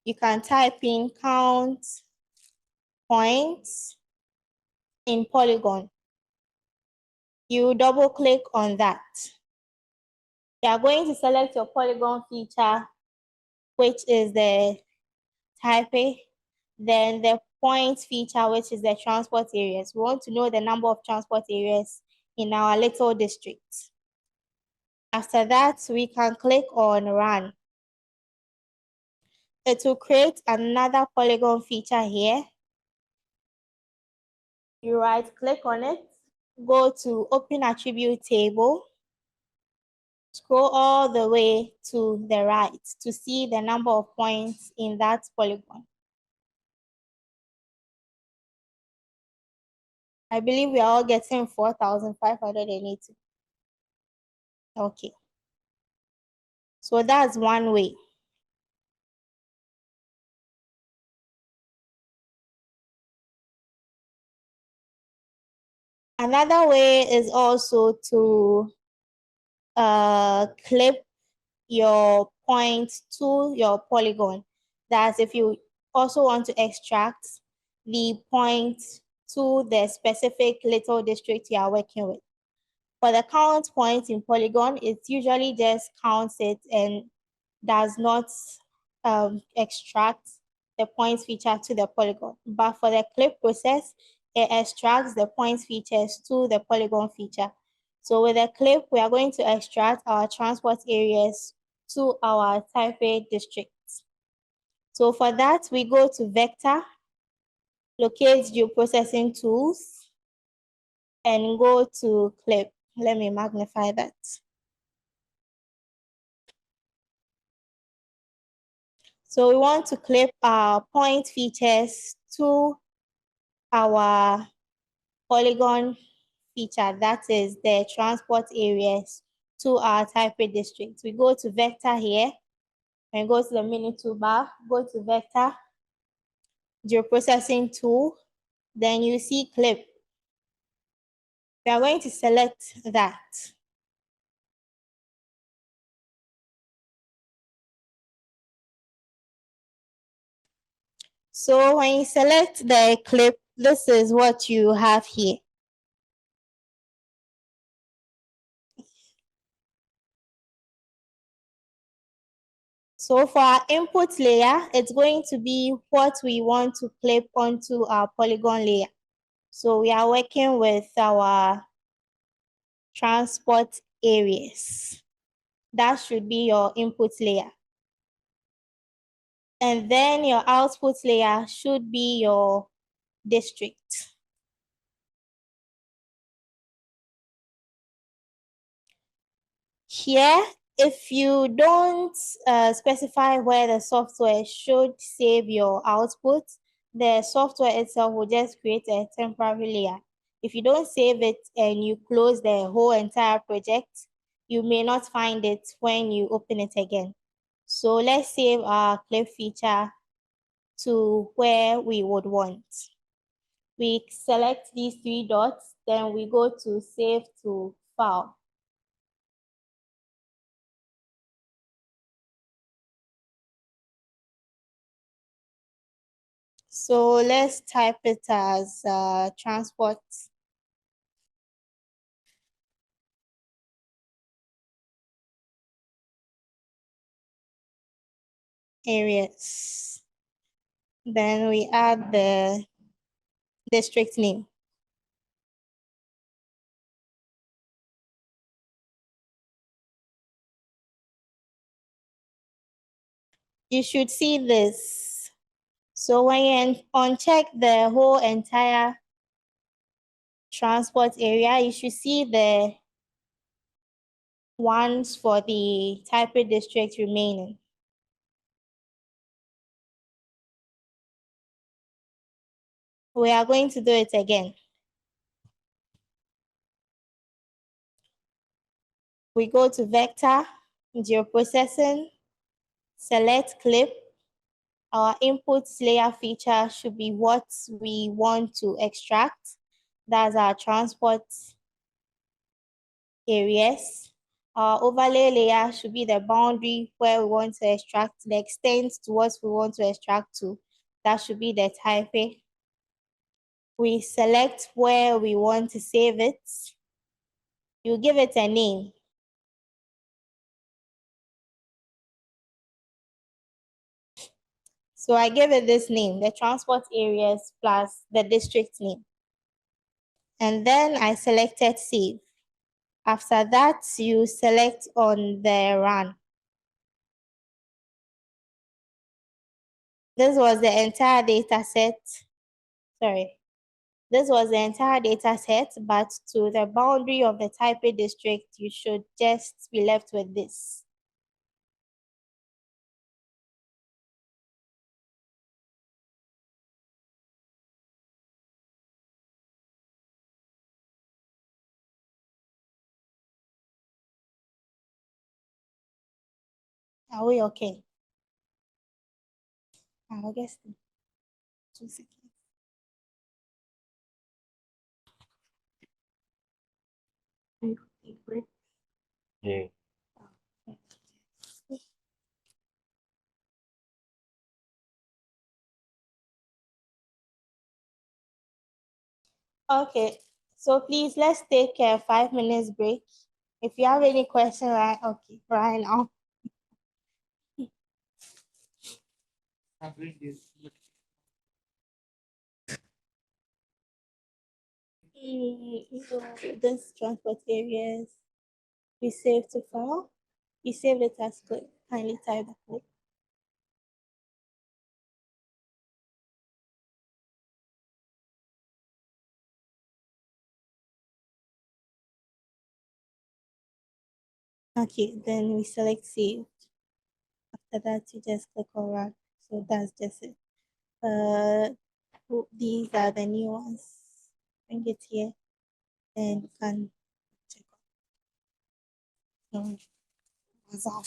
you can type in count points in polygon. You double click on that. You are going to select your polygon feature, which is the type A, then the points feature, which is the transport areas. We want to know the number of transport areas in our little district. After that, we can click on run. It will create another polygon feature here. You right click on it, go to open attribute table, scroll all the way to the right to see the number of points in that polygon. I believe we are all getting 4,580. Okay. So that's one way. Another way is also to clip your point to your polygon. That's if you also want to extract the point to the specific little district you are working with. For the count point in polygon, it usually just counts it and does not extract the points feature to the polygon. But for the clip process, it extracts the point features to the polygon feature. So with a clip, we are going to extract our transport areas to our type districts. So for that, we go to Vector, locate Geoprocessing Tools, and go to Clip. Let me magnify that. So we want to clip our point features to our polygon feature, that is the transport areas to our type district. We go to Vector here and go to the mini toolbar, go to Vector, Geoprocessing Tool, then you see Clip. We are going to select that. So when you select the clip, this is what you have here. So for our input layer, it's going to be what we want to clip onto our polygon layer. So we are working with our transport areas. That should be your input layer. And then your output layer should be your district. Here, if you don't specify where the software should save your output, the software itself will just create a temporary layer. If you don't save it and you close the whole entire project, you may not find it when you open it again. So let's save our clip feature to where we would want. We select these three dots, then we go to Save to File. So let's type it as transport areas. Then we add the district name. You should see this. So when you uncheck the whole entire transport area, you should see the ones for the type district remaining. We are going to do it again. We go to Vector, Geoprocessing, select Clip. Our input layer feature should be what we want to extract. That's our transport areas. Our overlay layer should be the boundary where we want to extract, the extent to what we want to extract to. That should be the type. We select where we want to save it. You give it a name. So I give it this name, the transport areas plus the district name. And then I selected save. After that, you select on the run. This was the entire data set. Sorry. This was the entire data set, but to the boundary of the type district, you should just be left with this. Are we okay? I guess 2 seconds. Yeah. Okay, so please let's take a 5 minutes break. If you have any question, right? Okay, right now. this transport areas, we save to file. You save the task code, kindly type the code. Okay, then we select save. After that, you just click on run. So that's just it. These are the new ones. Bring it here and you can check out. What's up?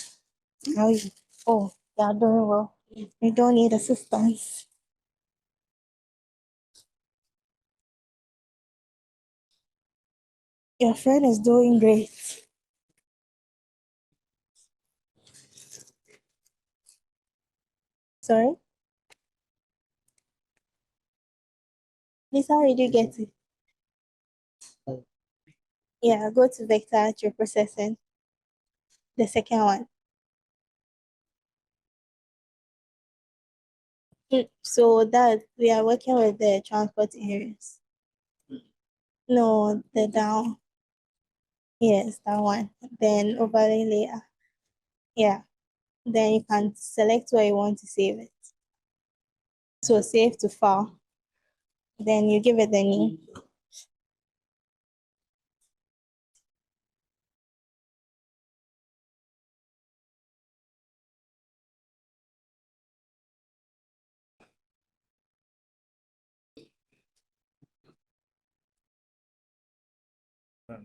How are you? Oh, they are doing well. We don't need assistance. Your friend is doing great. Sorry? This how did you get it? Yeah, go to vector processing. The second one. So that we are working with the transport areas. No, the down. Yes, that one. Then overlay layer. Yeah. Then you can select where you want to save it. So save to file. Then you give it the name.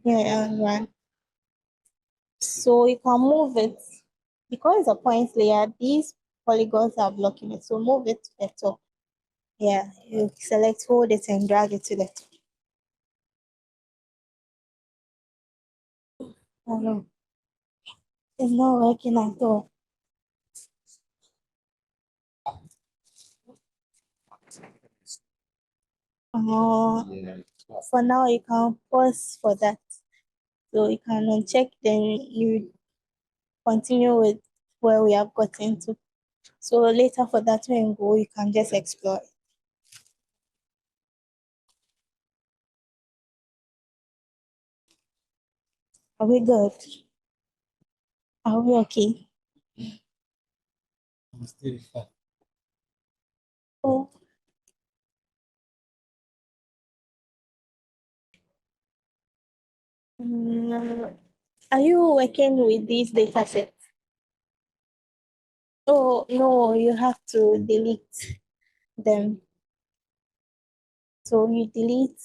Yeah, run. So you can move it. Because it's a point layer, these polygons are blocking it. So move it to the top. Yeah, you select, hold it, and drag it to the top. Oh no, it's not working at all. For now, you can pause for that. So you can uncheck, then you continue with where we have gotten to. So later for that when you go, you can just explore it. Are we good? Are we okay? Oh. Are you working with these datasets? Oh, no, you have to delete them. So you delete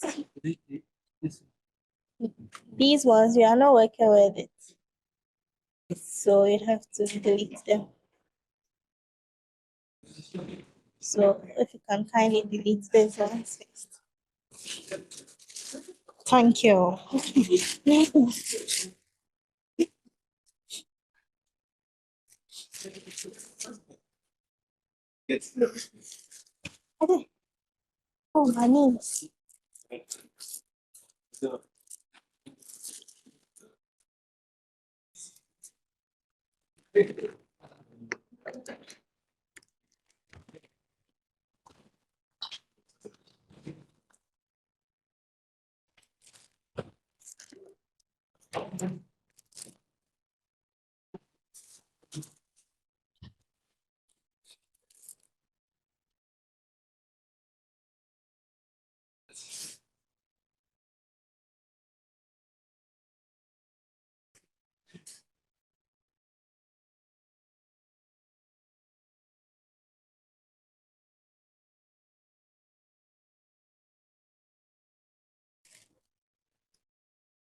these ones, you are not working with it. So you have to delete them. So if you can kindly delete these ones first. Thank you. Okay. Oh, my knees.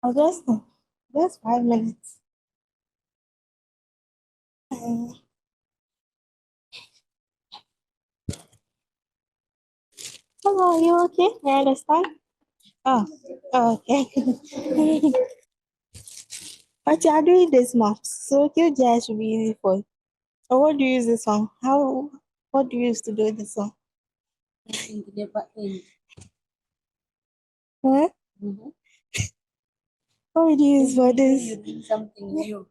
Augustine, just 5 minutes. Hello, are you okay? You understand? Oh, okay. But you are doing this maths, so QGIS should be easy for you. Or what do you use this one? What do you use to do this one? Never end. Huh? What would you use for this? You did something new.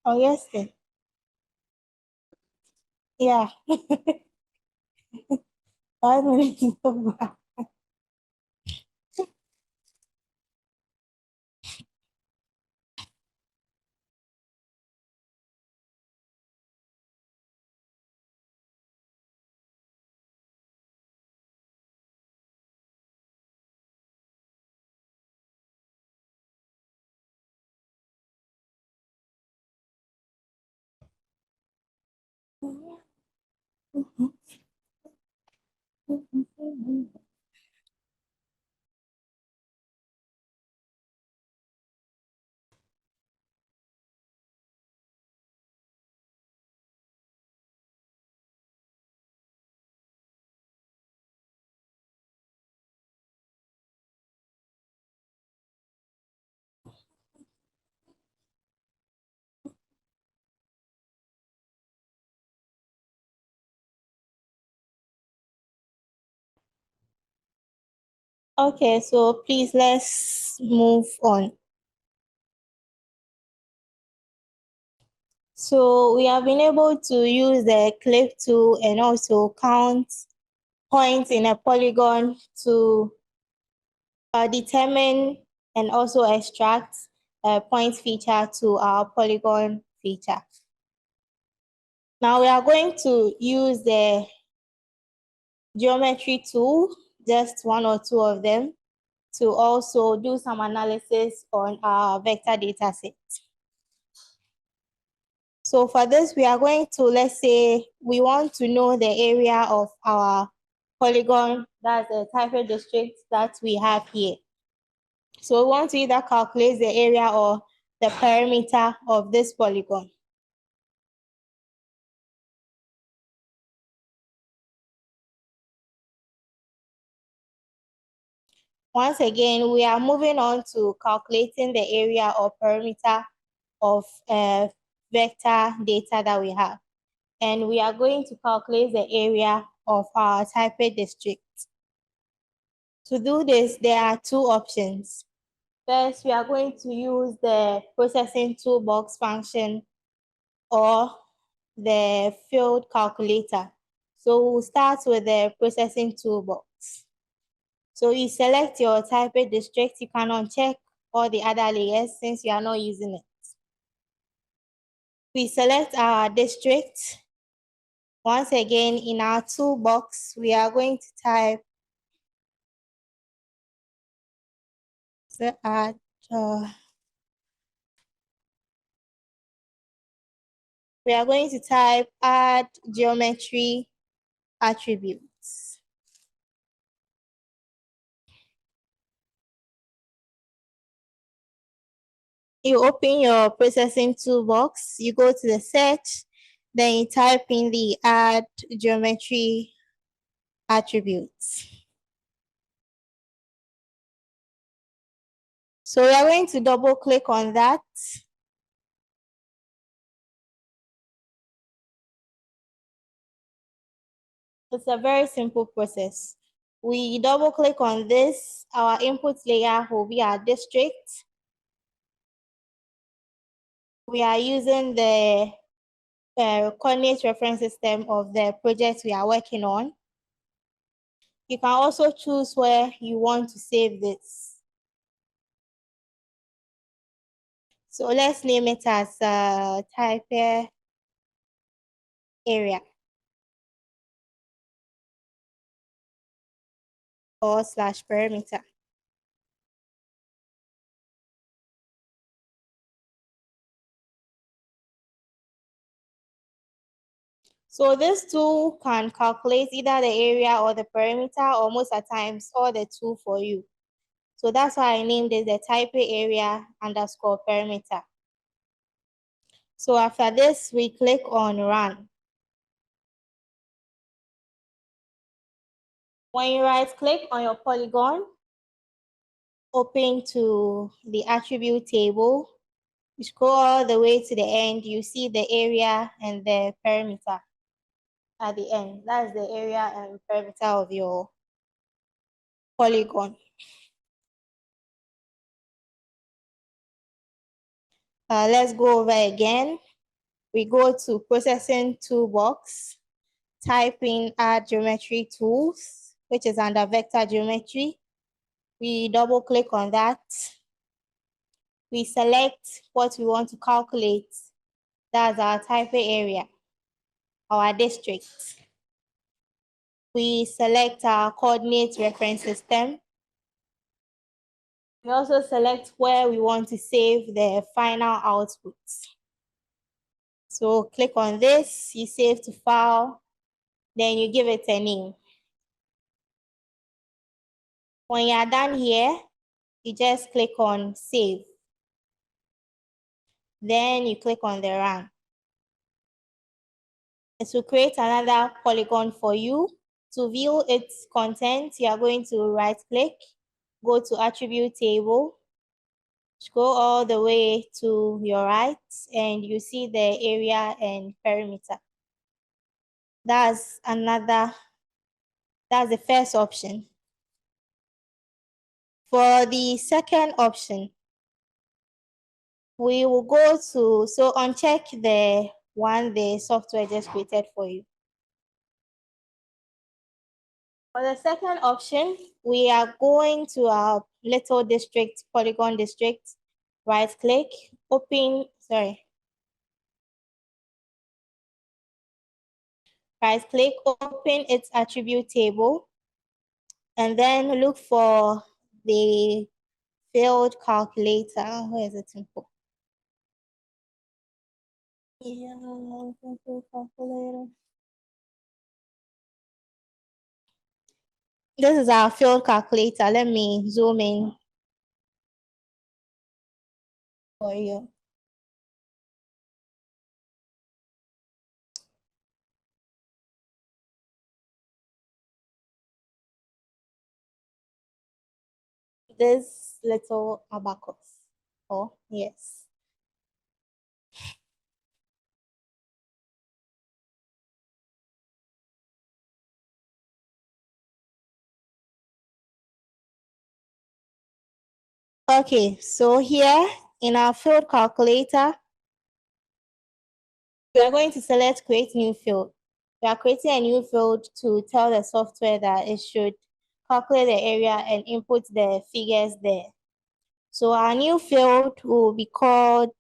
Oh, yes, then. Yeah. 5 minutes over. Okay, so please let's move on. So we have been able to use the clip tool and also count points in a polygon to determine and also extract a point feature to our polygon feature. Now we are going to use the geometry tool, just one or two of them, to also do some analysis on our vector data set. So for this, we are going to, let's say, we want to know the area of our polygon, that's the type of district that we have here. So we want to either calculate the area or the perimeter of this polygon. Once again, we are moving on to calculating the area or perimeter of vector data that we have. And we are going to calculate the area of our type district. To do this, there are two options. First, we are going to use the processing toolbox function or the field calculator. So we'll start with the processing toolbox. So you select your type district. You can uncheck all the other layers since you are not using it. We select our district. Once again, in our toolbox, we are going to type we are going to type add geometry attributes. You open your processing toolbox, you go to the search, then you type in the add geometry attributes. So we are going to double click on that. It's a very simple process. We double click on this, our input layer will be our district. We are using the coordinate reference system of the project we are working on. You can also choose where you want to save this. So let's name it as type area / perimeter. So this tool can calculate either the area or the perimeter, or most of the times all the two for you. So that's why I named it the type area _ perimeter. So after this, we click on run. When you right click on your polygon, open to the attribute table, you scroll all the way to the end, you see the area and the perimeter at the end. That's the area and perimeter of your polygon. Let's go over again. We go to processing toolbox, type in add geometry tools, which is under vector geometry. We double click on that. We select what we want to calculate. That's our type area, our district. We select our coordinate reference system. We also select where we want to save the final output. So click on this, you save to file, then you give it a name. When you're done here, you just click on save. Then you click on the run. It will create another polygon for you. To view its content, you are going to right click, go to attribute table, scroll all the way to your right, and you see the area and perimeter. That's the first option. For the second option, we will go to, so uncheck the one the software just created for you. For the second option, we are going to our little district, polygon district, right click, right click, open its attribute table, and then look for the field calculator. Where is it? Simple. Yeah, field calculator. This is our field calculator. Let me zoom in for you. This little abacus. Oh, yes. Okay, so here in our field calculator, we are going to select create new field. We are creating a new field to tell the software that it should calculate the area and input the figures there. So our new field will be called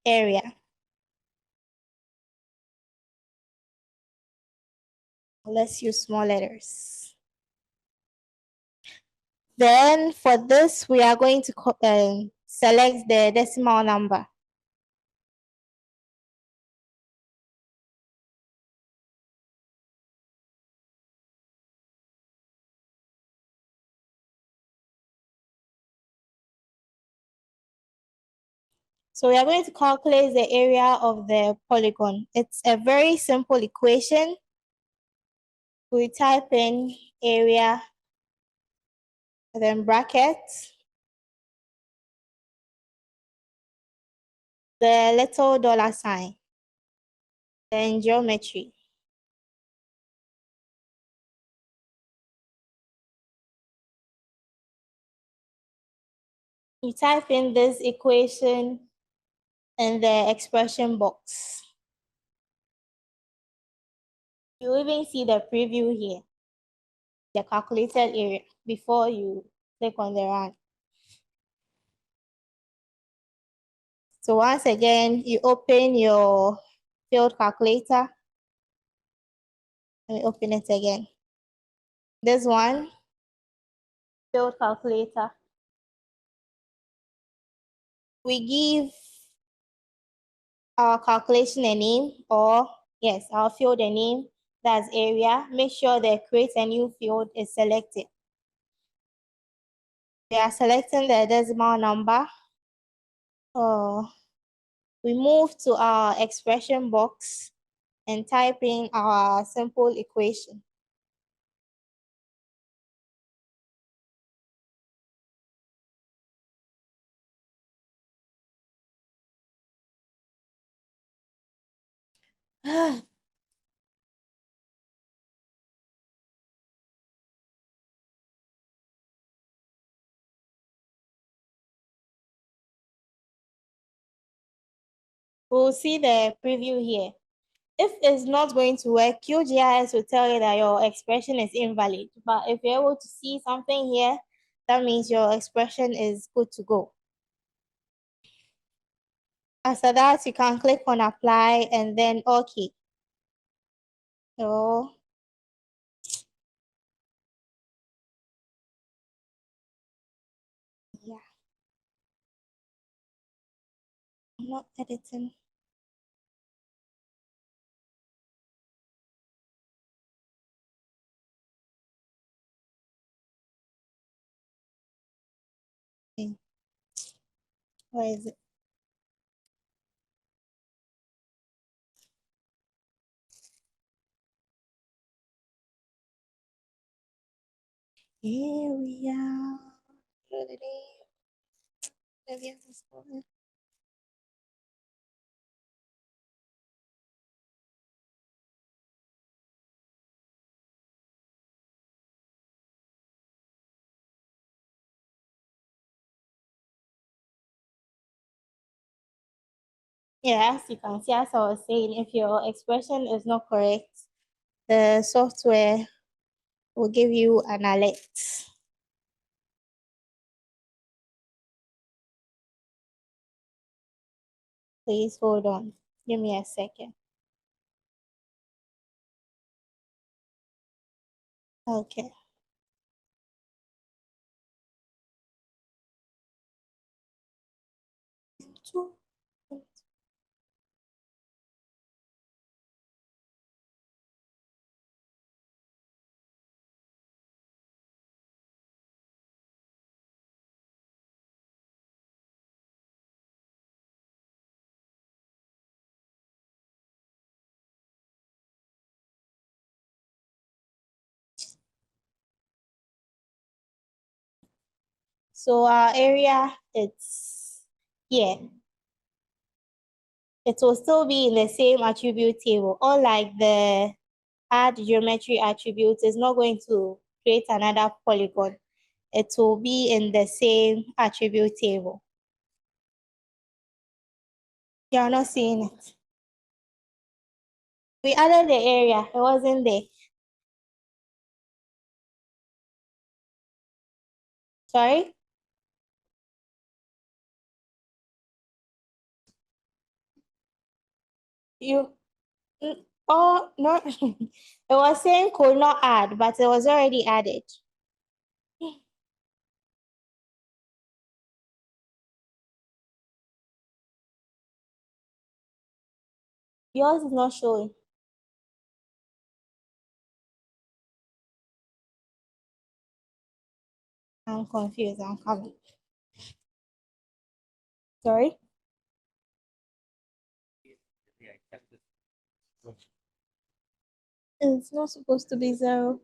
area. Let's use small letters. Then for this, we are going to select the decimal number. So we are going to calculate the area of the polygon. It's a very simple equation. We type in area, then brackets, the little dollar sign, then geometry. You type in this equation in the expression box. You even see the preview here, the calculated area, before you click on the run. So once again, you open your field calculator. Let me open it again. This one, field calculator. We give our calculation a name, or yes, our field a name, that's area. Make sure the create a new field is selected. We are selecting the decimal number. We move to our expression box and type in our simple equation. We'll see the preview here. If it's not going to work, QGIS will tell you that your expression is invalid. But if you're able to see something here, that means your expression is good to go. After that, you can click on apply and then OK. So, yeah. I'm not editing. Okay. Where is it? Here we are. Yeah, as you can see, as I was saying, if your expression is not correct, the software will give you an alert. Please hold on. Give me a second. Okay. So our area, it's here. It will still be in the same attribute table. Unlike the add geometry attribute, is not going to create another polygon. It will be in the same attribute table. You're not seeing it. We added the area, it wasn't there. Sorry? Oh, no. It was saying could not add, but it was already added. Yours is not showing. I'm confused. I'm coming. Sorry? It's not supposed to be 0.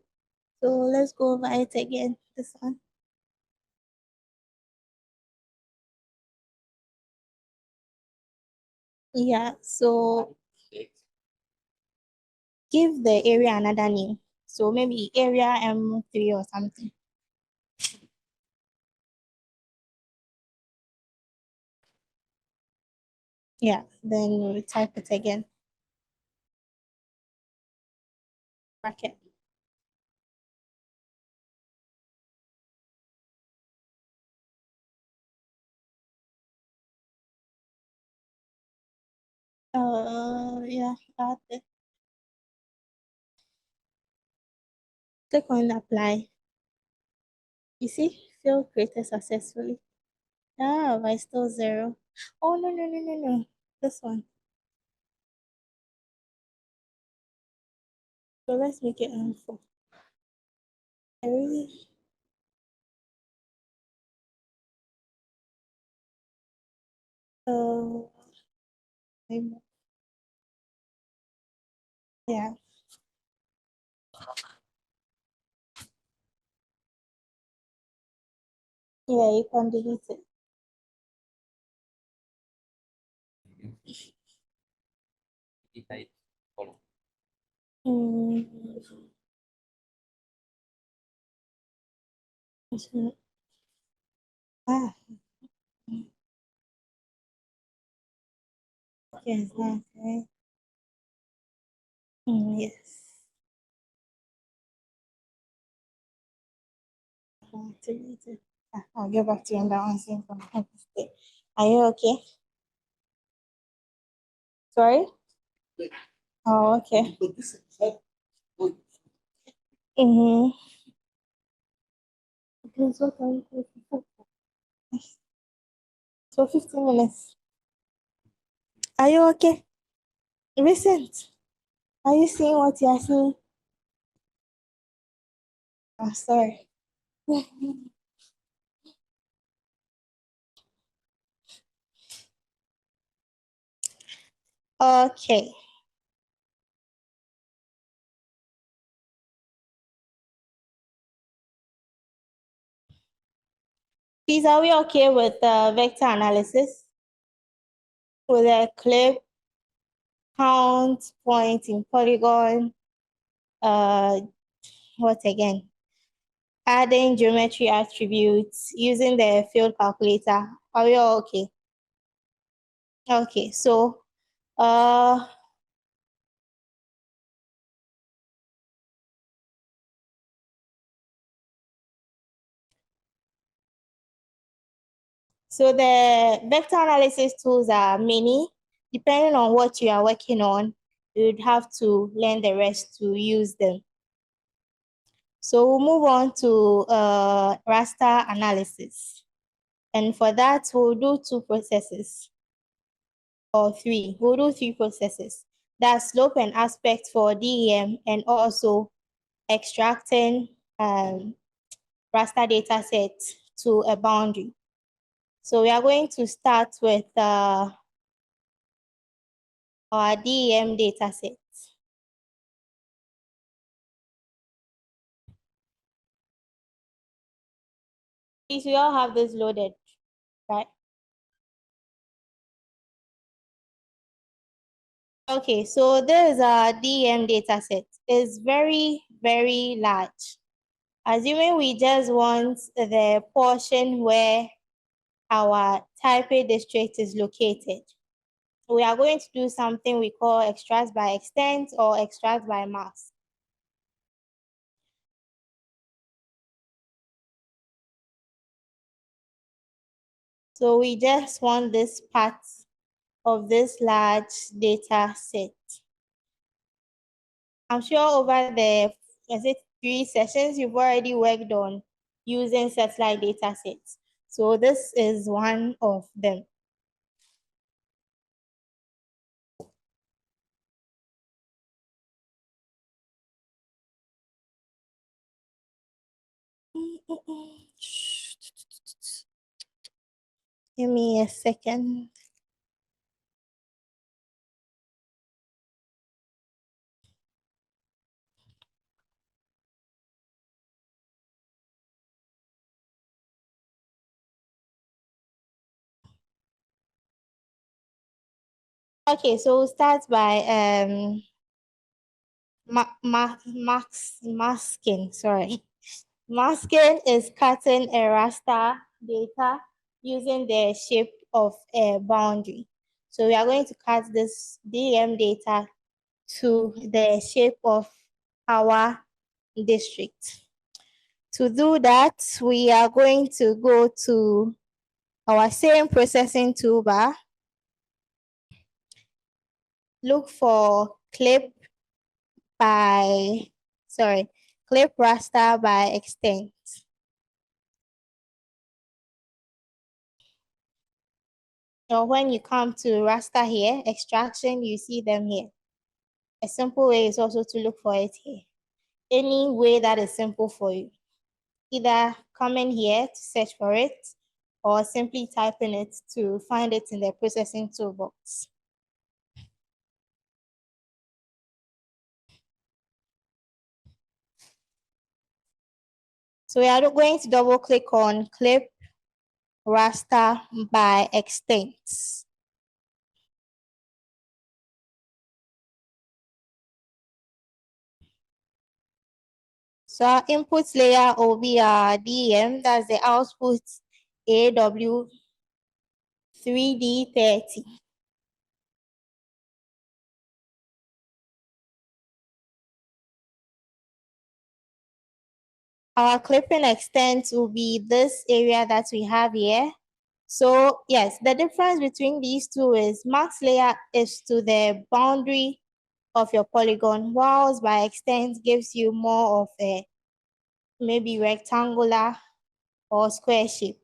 So let's go over it again. This one. Yeah, so give the area another name. So maybe area M3 or something. Yeah, then we type it again. Bracket. Yeah, that's it. Click on apply. You see, field created successfully. Ah, but it's still 0. Oh, no, no, no, no, no. This one. So let's make it M4. I really, uh, yeah, yeah, you can delete it. Mm. Ah, yes, okay. Yes. Delete it. Ah, I'll get back to you on that one soon. Are you okay? Sorry? Oh, okay. Mm-hmm. Okay, so what are you looking for? So 15 minutes. Are you okay? Recent. Are you seeing what you are seeing? Oh, sorry. Okay. Please, are we okay with vector analysis? With a clip, count, point in polygon, uh, what again? Adding geometry attributes, using the field calculator. Are we all okay? Okay, so uh, so the vector analysis tools are many. Depending on what you are working on, you'd have to learn the rest to use them. So we'll move on to raster analysis. And for that, we'll do 2 processes or 3. We'll do 3 processes. That's slope and aspect for DEM and also extracting raster data set to a boundary. So we are going to start with our DEM data set. Please, we all have this loaded, right? Okay, so this is our DEM data set. It's very, very large. Assuming we just want the portion where our type district is located, we are going to do something we call extract by extent or extract by mass. So we just want this part of this large data set. I'm sure over the 3 sessions you've already worked on using satellite data sets. So this is one of them. Give me a second. Okay, so we'll start by masking, sorry. Masking is cutting a raster data using the shape of a boundary. So we are going to cut this DEM data to the shape of our district. To do that, we are going to go to our same processing toolbar, look for clip raster by extent. Or when you come to raster here, extraction, you see them here. A simple way is also to look for it here. Any way that is simple for you. Either coming here to search for it or simply typing it to find it in the processing toolbox. So we are going to double click on clip raster by extents. So our input layer will be our DEM, that's the output AW 3D30. Our clipping extent will be this area that we have here. So yes, the difference between these two is max layer is to the boundary of your polygon, whilst by extent gives you more of a maybe rectangular or square shape.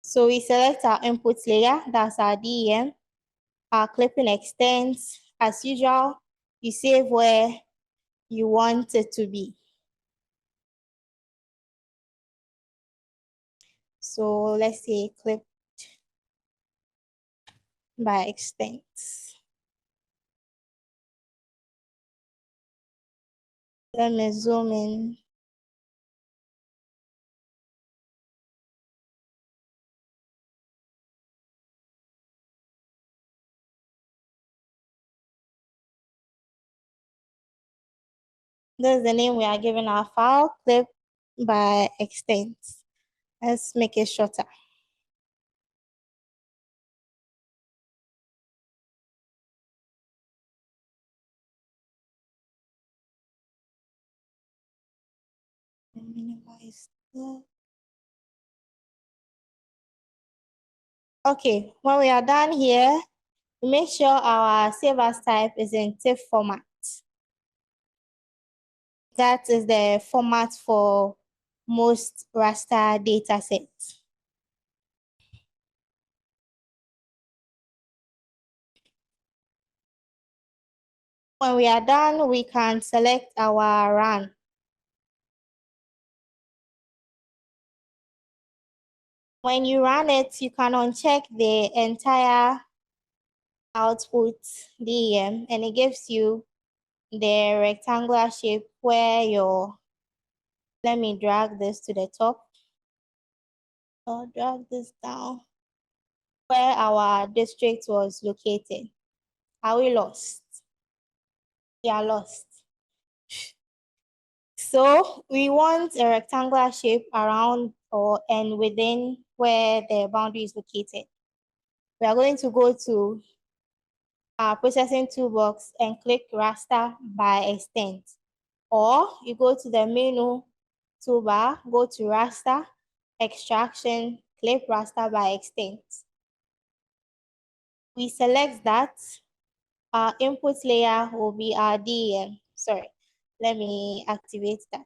So we select our input layer, that's our DEM, our clipping extents. As usual, you save where you want it to be. So let's say clip by extents. Let me zoom in. This is the name we are giving our file, clip by extents. Let's make it shorter. Minimize that. Okay, when we are done here, make sure our save as type is in TIFF format. That is the format for most raster datasets. When we are done, we can select our run. When you run it, you can uncheck the entire output DEM and it gives you the rectangular shape where your, let me drag this to the top. I'll drag this down where our district was located. Are we lost? We are lost. So we want a rectangular shape around or and within where the boundary is located. We are going to go to our processing toolbox and click raster by extent. Or you go to the menu toolbar, go to raster, extraction, clip raster by extent. We select that. Our input layer will be our DEM. Sorry, let me activate that.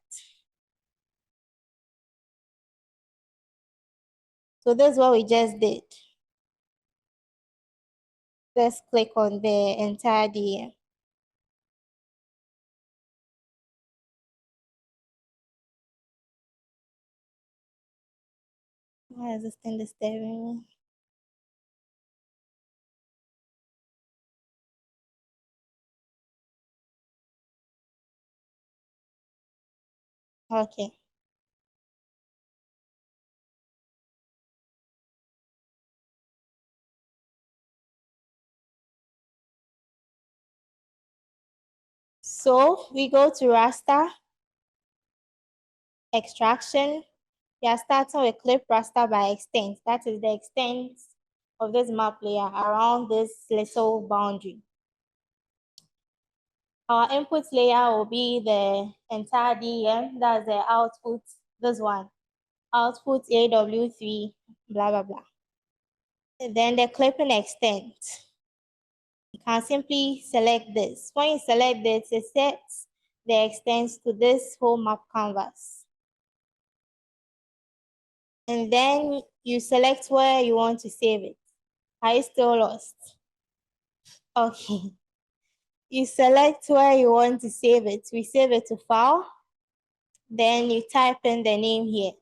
So this is what we just did. Let's click on the entire DEM. Why is this thing disturbing me? Okay. So we go to raster, extraction. We are starting with clip raster by extent. That is the extent of this map layer around this little boundary. Our input layer will be the entire DEM, that's the output, this one, output AW3, blah, blah, blah. And then the clipping extent. You can simply select this. When you select this, it sets the extents to this whole map canvas. And then you select where you want to save it. Are you still lost? Okay. You select where you want to save it. We save it to file. Then you type in the name here.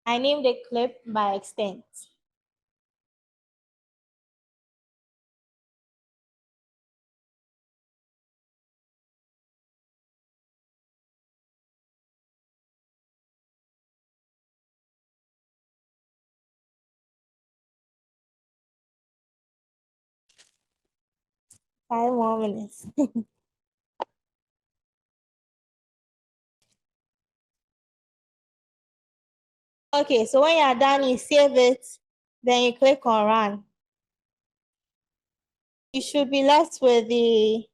I named the clip by extent. Five more minutes. Okay, so when you're done, you save it, then you click on run. You should be left with the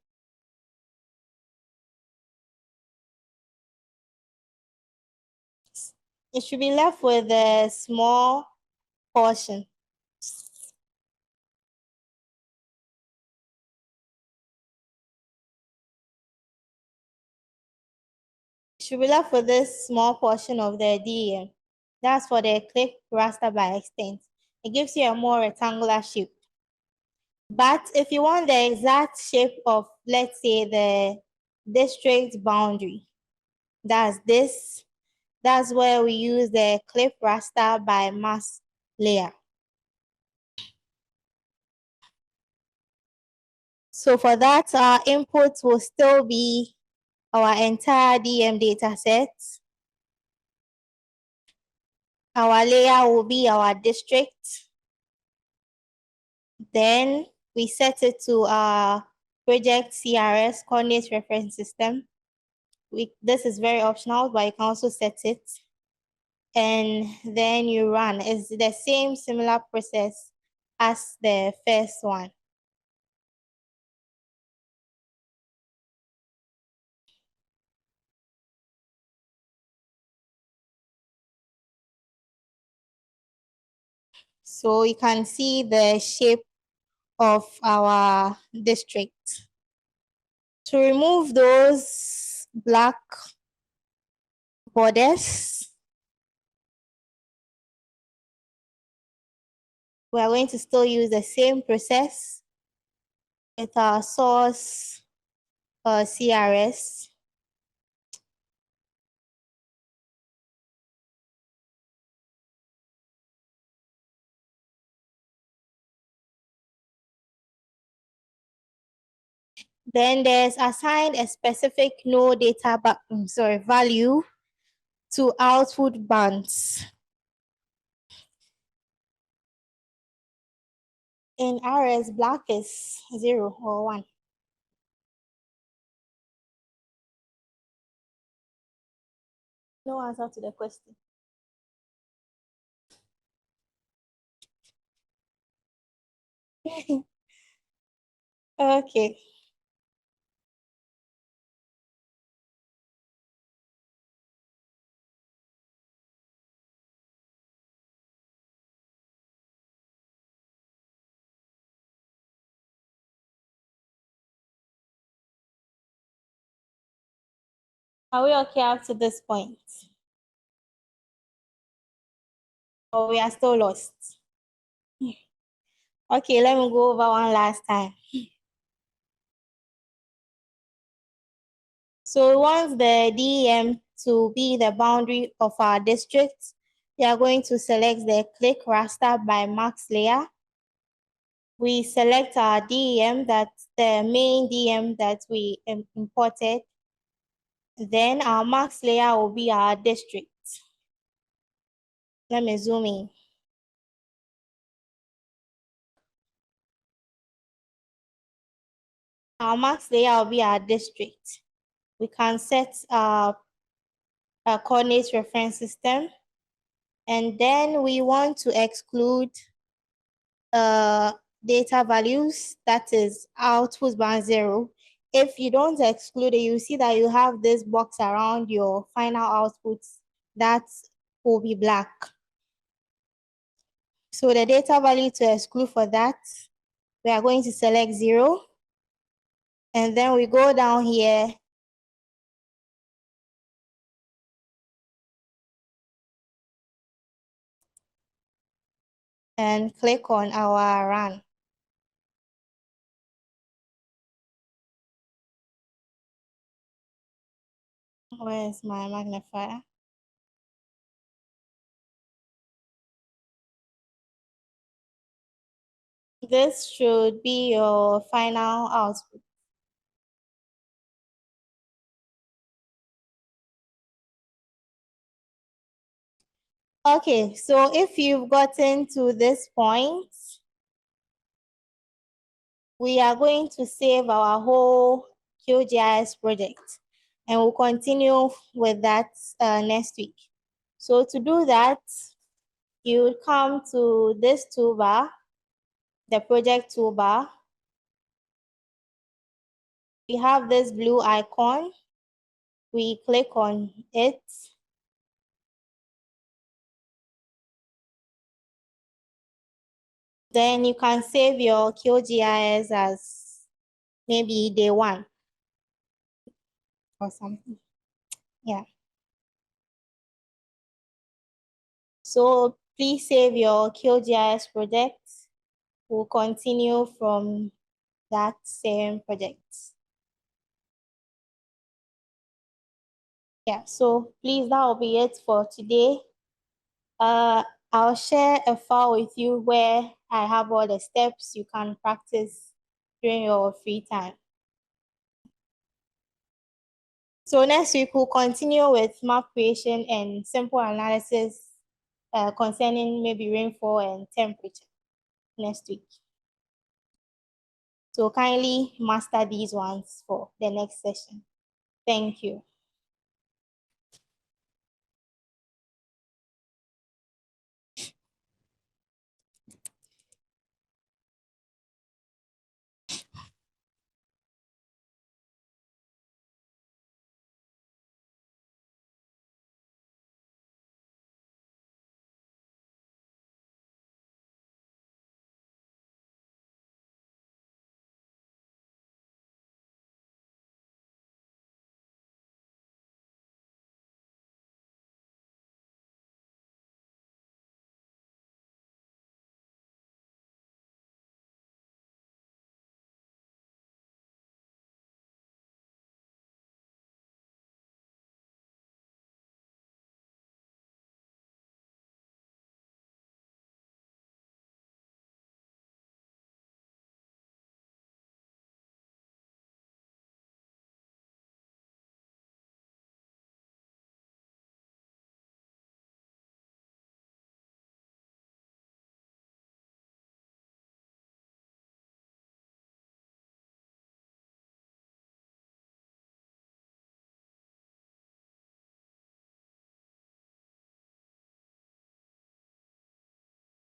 a small portion. You should be left with this small portion of the DEM. That's for the clip raster by extent. It gives you a more rectangular shape. But if you want the exact shape of, let's say, the district boundary, that's this, that's where we use the clip raster by mask layer. So for that, our input will still be our entire DM data set. Our layer will be our district. Then we set it to our project CRS, coordinate reference system. This is very optional, but you can also set it. And then you run. It's the same similar process as the first one. So you can see the shape of our district. To remove those black borders, we are going to still use the same process with our source CRS. Then there's assigned a specific no data value to output bands. In RS, black is 0 or 1. No answer to the question. Okay. Are we okay up to this point? Or we are still lost? Okay, let me go over one last time. So we want the DEM to be the boundary of our district. We are going to select the click raster by max layer. We select our DEM, that's the main DEM that we imported. Then our max layer will be our district. Let me zoom in. Our max layer will be our district. we can set a coordinate reference system. And then we want to exclude data values, that is output bound 0. If you don't exclude it, you see that you have this box around your final output that will be black. So the data value to exclude for that, we are going to select 0. And then we go down here and click on our run. Where's my magnifier? This should be your final output. Okay, so if you've gotten to this point, we are going to save our whole QGIS project, and we'll continue with that next week. So to do that, you would come to this toolbar, the project toolbar. We have this blue icon. We click on it. Then you can save your QGIS as maybe day 1 or something. Yeah. So please save your QGIS project. We'll continue from that same project. Yeah, so please, that will be it for today. I'll share a file with you where I have all the steps you can practice during your free time. So next week, we'll continue with map creation and simple analysis concerning maybe rainfall and temperature next week. So kindly master these ones for the next session. Thank you.